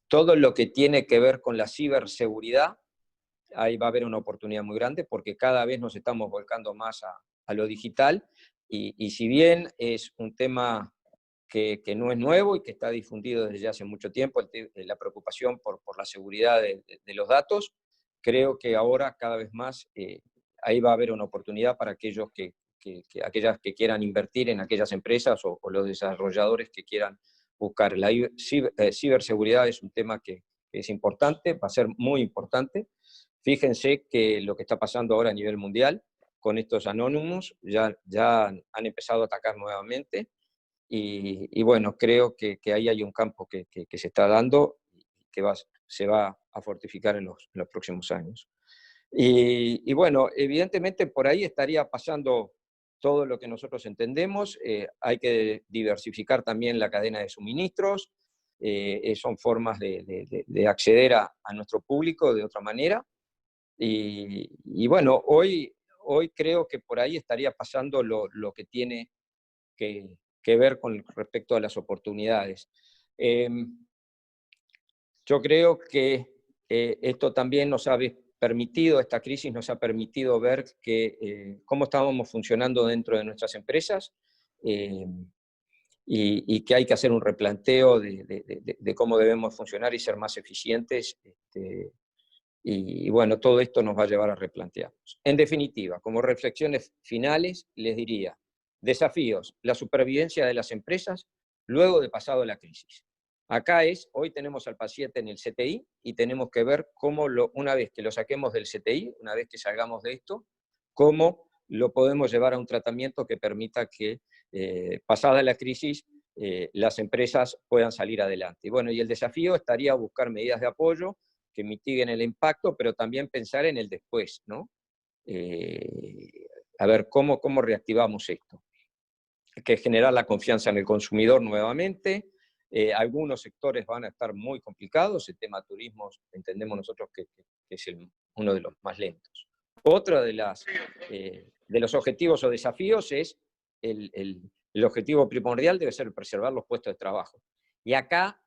[SPEAKER 1] todo lo que tiene que ver con la ciberseguridad, ahí va a haber una oportunidad muy grande, porque cada vez nos estamos volcando más a lo digital, y si bien es un tema que no es nuevo y que está difundido desde hace mucho tiempo, la preocupación por la seguridad de los datos, creo que ahora cada vez más ahí va a haber una oportunidad para aquellos aquellas que quieran invertir en aquellas empresas o los desarrolladores que quieran buscar. La ciberseguridad es un tema que es importante, va a ser muy importante. Fíjense que lo que está pasando ahora a nivel mundial con estos Anonymous ya han empezado a atacar nuevamente. Y bueno, creo que ahí hay un campo que se está dando y que se va a fortificar en los próximos años. Y bueno, evidentemente por ahí estaría pasando todo lo que nosotros entendemos. Hay que diversificar también la cadena de suministros. Son formas de acceder a nuestro público de otra manera. Y bueno, hoy creo que por ahí estaría pasando lo que tiene que ver con respecto a las oportunidades. Yo creo que esto también nos ha permitido, esta crisis nos ha permitido ver cómo estábamos funcionando dentro de nuestras empresas, y que hay que hacer un replanteo de cómo debemos funcionar y ser más eficientes. Y bueno, todo esto nos va a llevar a replantearnos. En definitiva, como reflexiones finales, les diría: desafíos, la supervivencia de las empresas luego de pasado la crisis. Acá hoy tenemos al paciente en el CTI y tenemos que ver cómo, una vez que lo saquemos del CTI, una vez que salgamos de esto, cómo lo podemos llevar a un tratamiento que permita que, pasada la crisis, las empresas puedan salir adelante. Y bueno, y el desafío estaría buscar medidas de apoyo que mitiguen el impacto, pero también pensar en el después, ¿no? A ver cómo reactivamos esto. Hay que generar la confianza en el consumidor nuevamente. Algunos sectores van a estar muy complicados. El tema turismo entendemos nosotros que es uno de los más lentos. Otro de los objetivos o desafíos es el objetivo primordial debe ser preservar los puestos de trabajo. Y acá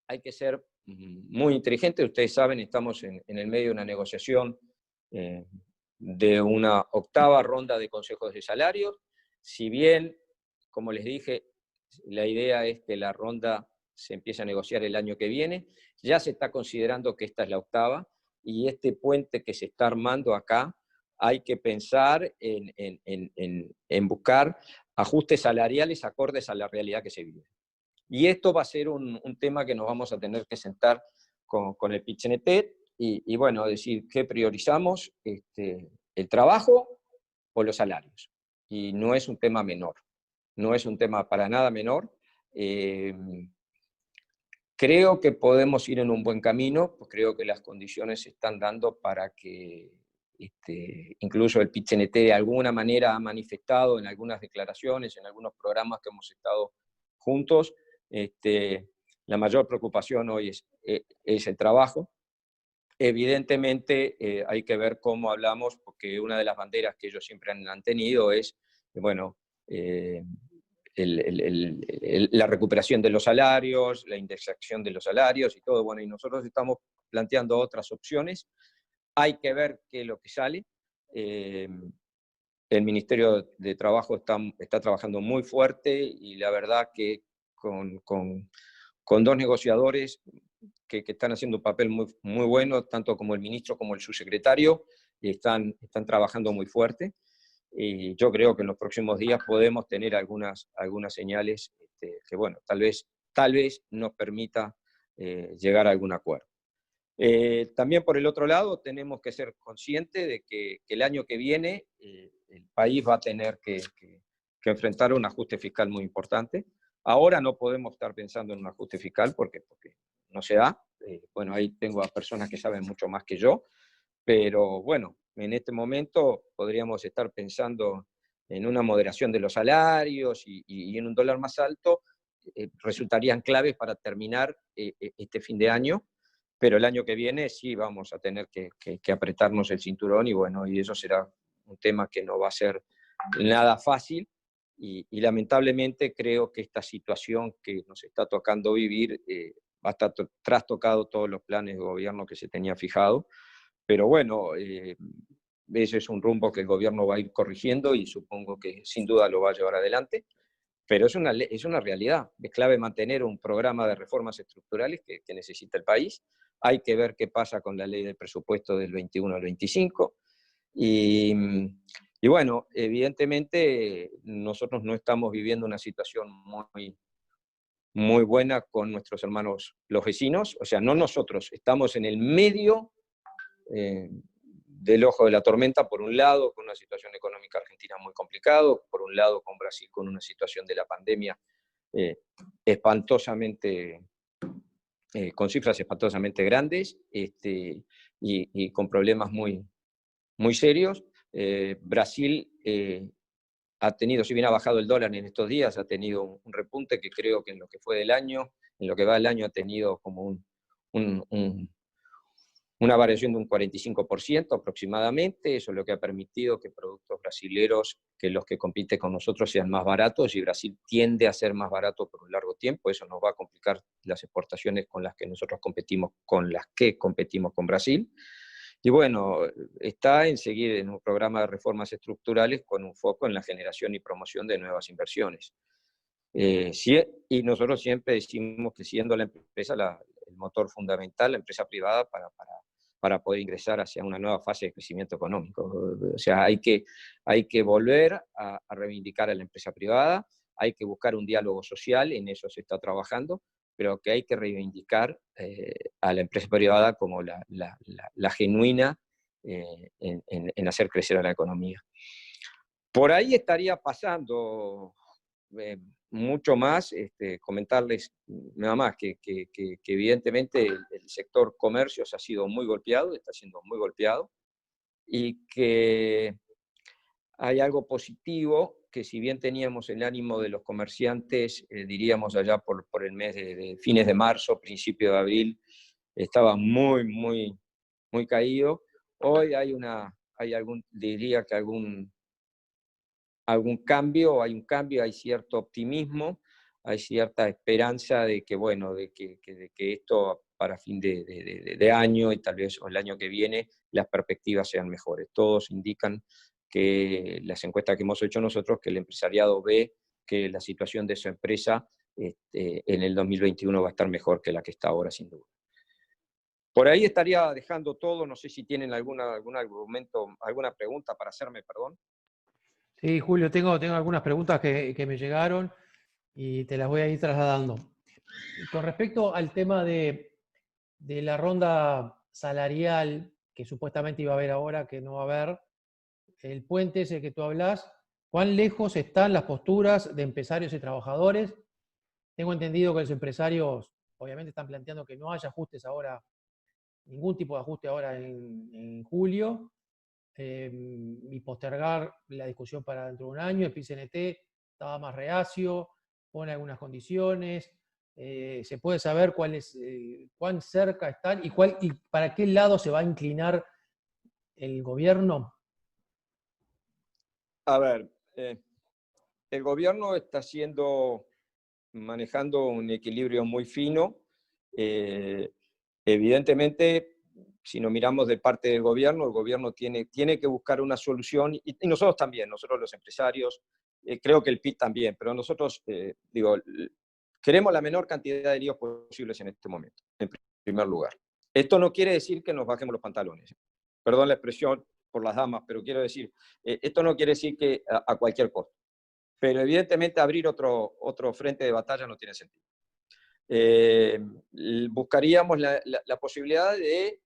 [SPEAKER 1] hay que ser muy inteligente. Ustedes saben, estamos en el medio de una negociación de una 8ª ronda de consejos de salarios. Si bien, como les dije, la idea es que la ronda se empiece a negociar el año que viene, ya se está considerando que esta es la 8ª, y este puente que se está armando acá, hay que pensar en buscar ajustes salariales acordes a la realidad que se vive. Y esto va a ser un tema que nos vamos a tener que sentar con el PIT-CNT y bueno, decir qué priorizamos, el trabajo o los salarios. Y no es un tema menor, no es un tema para nada menor. Creo que podemos ir en un buen camino, pues creo que las condiciones se están dando para que incluso el PIT-CNT de alguna manera ha manifestado en algunas declaraciones, en algunos programas que hemos estado juntos. La mayor preocupación hoy es el trabajo. Evidentemente hay que ver cómo hablamos, porque una de las banderas que ellos siempre han tenido es, bueno, la recuperación de los salarios, la indexación de los salarios y todo. Bueno, y nosotros estamos planteando otras opciones. Hay que ver qué es lo que sale. El Ministerio de Trabajo está trabajando muy fuerte, y la verdad que con con dos negociadores que están haciendo un papel muy bueno, tanto como el ministro como el subsecretario, y están trabajando muy fuerte. Y yo creo que en los próximos días podemos tener algunas señales que, bueno, tal vez nos permita llegar a algún acuerdo. También por el otro lado tenemos que ser conscientes de que el año que viene el país va a tener que enfrentar un ajuste fiscal muy importante. Ahora no podemos estar pensando en un ajuste fiscal porque no se da. Bueno, ahí tengo a personas que saben mucho más que yo, pero bueno, en este momento podríamos estar pensando en una moderación de los salarios y en un dólar más alto, resultarían claves para terminar este fin de año, pero el año que viene sí vamos a tener que apretarnos el cinturón y bueno, y eso será un tema que no va a ser nada fácil y lamentablemente creo que esta situación que nos está tocando vivir va a estar trastocado todos los planes de gobierno que se tenía fijado. Pero bueno, ese es un rumbo que el gobierno va a ir corrigiendo y supongo que sin duda lo va a llevar adelante. Pero es una realidad. Es clave mantener un programa de reformas estructurales que necesita el país. Hay que ver qué pasa con la ley del presupuesto del 21 al 25. Y bueno, evidentemente nosotros no estamos viviendo una situación muy buena con nuestros hermanos los vecinos. O sea, no nosotros, estamos en el medio del ojo de la tormenta, por un lado, con una situación económica argentina muy complicada, por un lado, con Brasil con una situación de la pandemia espantosamente, con cifras espantosamente grandes y con problemas muy serios. Brasil ha tenido, si bien ha bajado el dólar en estos días, ha tenido un repunte que creo que en lo que fue del año, en lo que va del año ha tenido como una variación de un 45% aproximadamente. Eso es lo que ha permitido que productos brasileros, que los que compiten con nosotros, sean más baratos, y Brasil tiende a ser más barato por un largo tiempo. Eso nos va a complicar las exportaciones con las que nosotros competimos con Brasil. Y bueno, está en seguir en un programa de reformas estructurales con un foco en la generación y promoción de nuevas inversiones. Y nosotros siempre decimos que siendo la empresa el motor fundamental, la empresa privada, para poder ingresar hacia una nueva fase de crecimiento económico. O sea, hay que volver a reivindicar a la empresa privada, hay que buscar un diálogo social, en eso se está trabajando, pero que hay que reivindicar a la empresa privada como la genuina en hacer crecer a la economía. Por ahí estaría pasando mucho más, comentarles nada más que evidentemente el sector comercios ha sido muy golpeado, está siendo muy golpeado, y que hay algo positivo, que si bien teníamos el ánimo de los comerciantes, diríamos allá por el mes de fines de marzo, principio de abril, estaba muy caído. Hoy diría que hay un cambio, hay cierto optimismo, hay cierta esperanza de que, bueno, de que esto para fin de año y tal vez o el año que viene las perspectivas sean mejores. Todos indican que las encuestas que hemos hecho nosotros, que el empresariado ve que la situación de su empresa en el 2021 va a estar mejor que la que está ahora, sin duda. Por ahí estaría dejando todo, no sé si tienen algún argumento, alguna pregunta para hacerme, perdón.
[SPEAKER 3] Sí, Julio, tengo algunas preguntas que me llegaron y te las voy a ir trasladando. Con respecto al tema de la ronda salarial que supuestamente iba a haber ahora, que no va a haber, el puente ese que tú hablas, ¿cuán lejos están las posturas de empresarios y trabajadores? Tengo entendido que los empresarios obviamente están planteando que no haya ajustes ahora, ningún tipo de ajuste ahora en julio, y postergar la discusión para dentro de un año. El PIT-CNT estaba más reacio, pone algunas condiciones. ¿Se puede saber cuán cerca están y para qué lado se va a inclinar el gobierno?
[SPEAKER 1] A ver, el gobierno está manejando un equilibrio muy fino. Evidentemente, si nos miramos de parte del gobierno, el gobierno tiene que buscar una solución, y nosotros también, nosotros los empresarios, creo que el PIT también, pero nosotros, Queremos la menor cantidad de líos posibles en este momento, en primer lugar. Esto no quiere decir que nos bajemos los pantalones. Perdón la expresión por las damas, pero quiero decir, esto no quiere decir que a cualquier costo. Pero evidentemente abrir otro frente de batalla no tiene sentido. Buscaríamos la posibilidad de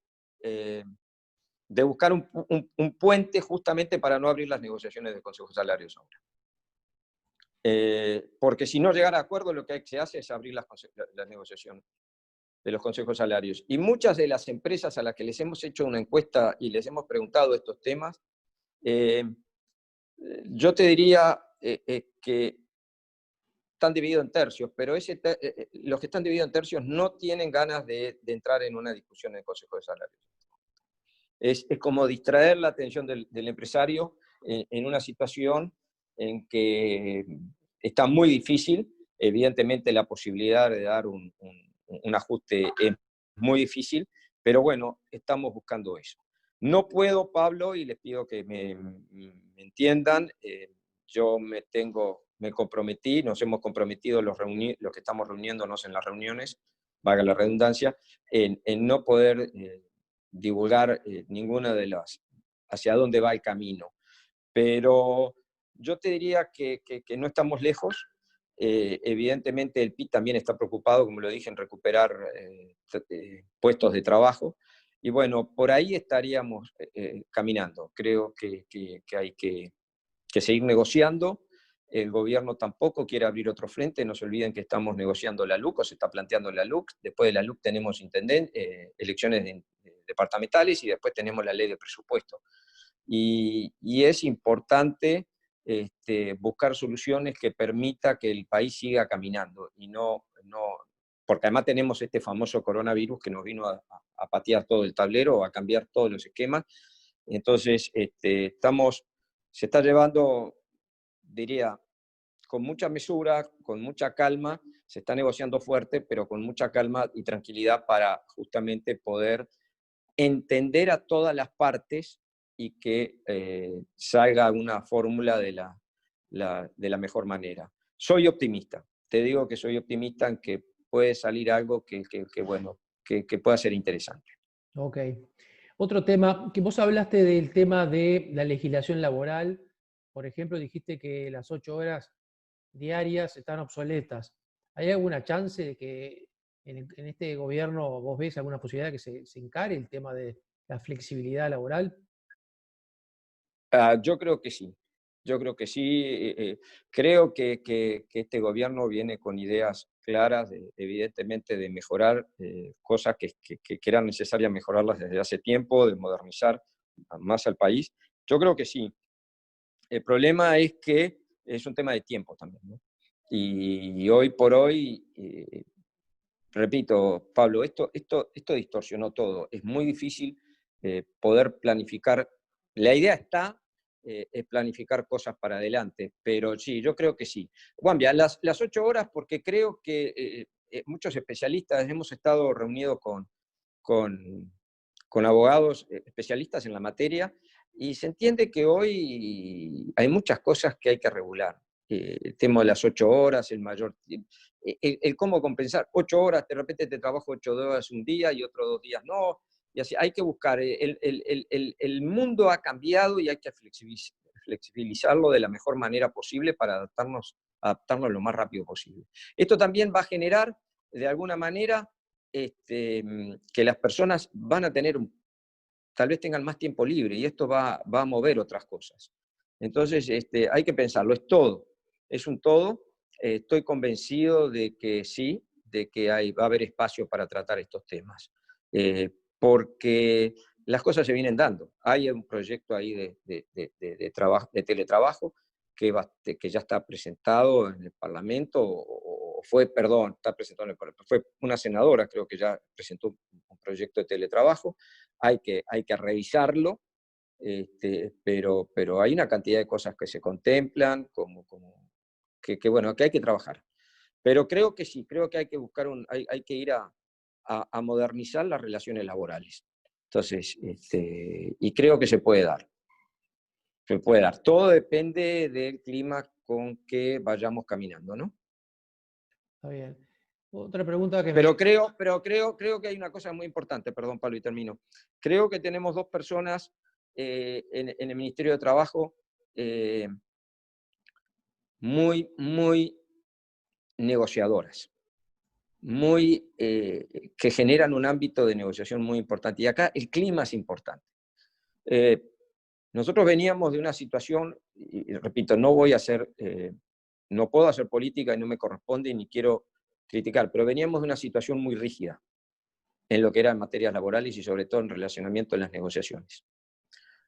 [SPEAKER 1] buscar un puente justamente para no abrir las negociaciones del Consejo de Salarios ahora. Porque si no llegara a acuerdo, lo que se hace es abrir las negociaciones de los consejos salarios. Y muchas de las empresas a las que les hemos hecho una encuesta y les hemos preguntado estos temas, yo te diría que están divididos en tercios, pero los que están divididos en tercios no tienen ganas de entrar en una discusión en el Consejo de Salarios. Es como distraer la atención del empresario en una situación en que está muy difícil. Evidentemente la posibilidad de dar un ajuste es muy difícil, pero bueno, estamos buscando eso. No puedo, Pablo, y les pido que me entiendan, yo me comprometí, nos hemos comprometido los que estamos reuniéndonos en las reuniones, valga la redundancia, en no poder divulgar ninguna de las, hacia dónde va el camino. Pero yo te diría que no estamos lejos. Evidentemente el PIB también está preocupado, como lo dije, en recuperar puestos de trabajo. Y bueno, por ahí estaríamos caminando. Creo que hay que seguir negociando. El gobierno tampoco quiere abrir otro frente. No se olviden que estamos negociando la LUC, o se está planteando la LUC. Después de la LUC tenemos elecciones departamentales y después tenemos la ley de presupuesto. Y es importante buscar soluciones que permita que el país siga caminando y no porque además tenemos este famoso coronavirus que nos vino a patear todo el tablero, a cambiar todos los esquemas. Entonces, se está llevando, diría, con mucha mesura, con mucha calma, se está negociando fuerte, pero con mucha calma y tranquilidad para justamente poder entender a todas las partes y que salga una fórmula de la mejor manera. Soy optimista, te digo que soy optimista en que puede salir algo que pueda ser interesante.
[SPEAKER 3] Ok. Otro tema, que vos hablaste del tema de la legislación laboral. Por ejemplo, dijiste que las 8 horas diarias están obsoletas. ¿Hay alguna chance de que en este gobierno vos ves alguna posibilidad de que se encare el tema de la flexibilidad laboral?
[SPEAKER 1] Yo creo que sí. Yo creo que sí. Creo que este gobierno viene con ideas claras, evidentemente, de mejorar cosas que eran necesarias mejorarlas desde hace tiempo, de modernizar más al país. Yo creo que sí. El problema es que es un tema de tiempo también, ¿no? Y hoy por hoy, repito, Pablo, esto distorsionó todo. Es muy difícil poder planificar. La idea está, es planificar cosas para adelante, pero sí, yo creo que sí. Guambia, las 8 horas, porque creo que muchos especialistas hemos estado reunidos con abogados especialistas en la materia, y se entiende que hoy hay muchas cosas que hay que regular. El tema de las 8 horas, el mayor... El cómo compensar 8 horas, de repente te trabajo 8 horas un día y otros 2 días no, y así hay que buscar. El mundo ha cambiado y hay que flexibilizarlo de la mejor manera posible para adaptarnos lo más rápido posible. Esto también va a generar, de alguna manera, que las personas van a tener tal vez tengan más tiempo libre, y esto va a mover otras cosas. Entonces, hay que pensarlo, es un todo. Estoy convencido de que sí, de que va a haber espacio para tratar estos temas, porque las cosas se vienen dando. Hay un proyecto ahí de teletrabajo que ya está presentado en el Parlamento, está presentado en el Parlamento, fue una senadora, creo que ya presentó un proyecto de teletrabajo. Hay que revisarlo, pero hay una cantidad de cosas que se contemplan, bueno, que hay que trabajar. Pero creo que sí, creo que hay que buscar hay que ir a modernizar las relaciones laborales. Entonces, y creo que se puede dar. Se puede dar. Todo depende del clima con que vayamos caminando, ¿no?
[SPEAKER 3] Está bien. Otra pregunta que
[SPEAKER 1] Pero creo que hay una cosa muy importante, perdón, Pablo, y termino. Creo que tenemos dos personas en el Ministerio de Trabajo muy negociadoras, que generan un ámbito de negociación muy importante. Y acá el clima es importante. Nosotros veníamos de una situación, y repito, no puedo hacer política y no me corresponde ni quiero criticar, pero veníamos de una situación muy rígida en lo que era en materias laborales y sobre todo en relacionamiento en las negociaciones.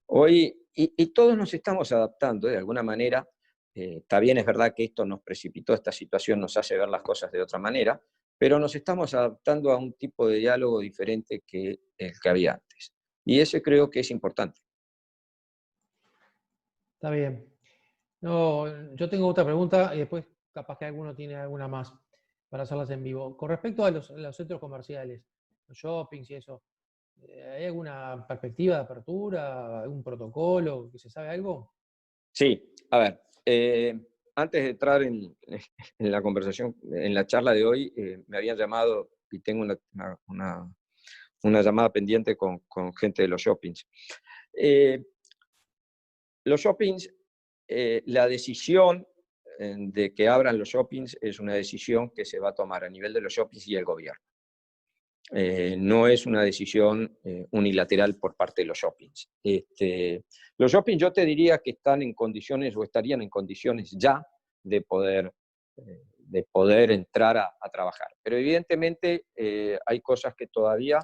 [SPEAKER 1] Hoy, y todos nos estamos adaptando de alguna manera. Está bien, es verdad que esto nos precipitó, esta situación nos hace ver las cosas de otra manera, pero nos estamos adaptando a un tipo de diálogo diferente que el que había antes. Y ese creo que es importante.
[SPEAKER 3] está bien. No, yo tengo otra pregunta y después capaz que alguno tiene alguna más para hacerlas en vivo. Con respecto a los centros comerciales, los shoppings y eso, ¿hay alguna perspectiva de apertura, algún protocolo, que se sabe algo?
[SPEAKER 1] Sí, a ver, antes de entrar en la conversación, en la charla de hoy, me habían llamado y tengo una llamada pendiente con gente de los shoppings. Los shoppings, la decisión de que abran los shoppings es una decisión que se va a tomar a nivel de los shoppings y el gobierno. No es una decisión unilateral por parte de los shoppings. Los shoppings yo te diría que están en condiciones o estarían en condiciones ya de poder entrar a trabajar. Pero evidentemente hay cosas que todavía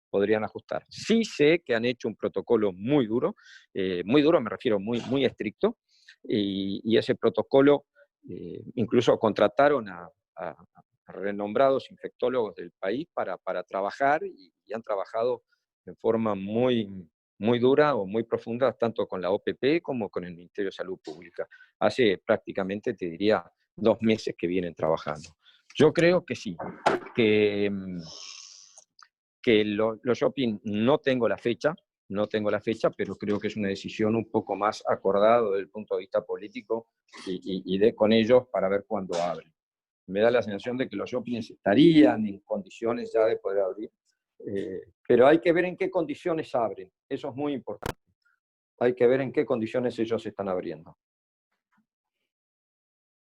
[SPEAKER 1] podrían ajustar. Sí sé que han hecho un protocolo muy duro me refiero muy estricto, y ese protocolo incluso contrataron a renombrados infectólogos del país para trabajar y han trabajado en forma muy dura o muy profunda, tanto con la OPP como con el Ministerio de Salud Pública. Hace prácticamente, te diría, 2 meses que vienen trabajando. Yo creo que sí, que los shopping no tengo la fecha, pero creo que es una decisión un poco más acordada desde el punto de vista político y con ellos para ver cuándo abren. Me da la sensación de que los shoppings estarían en condiciones ya de poder abrir, pero hay que ver en qué condiciones abren, eso es muy importante. Hay que ver en qué condiciones ellos están abriendo.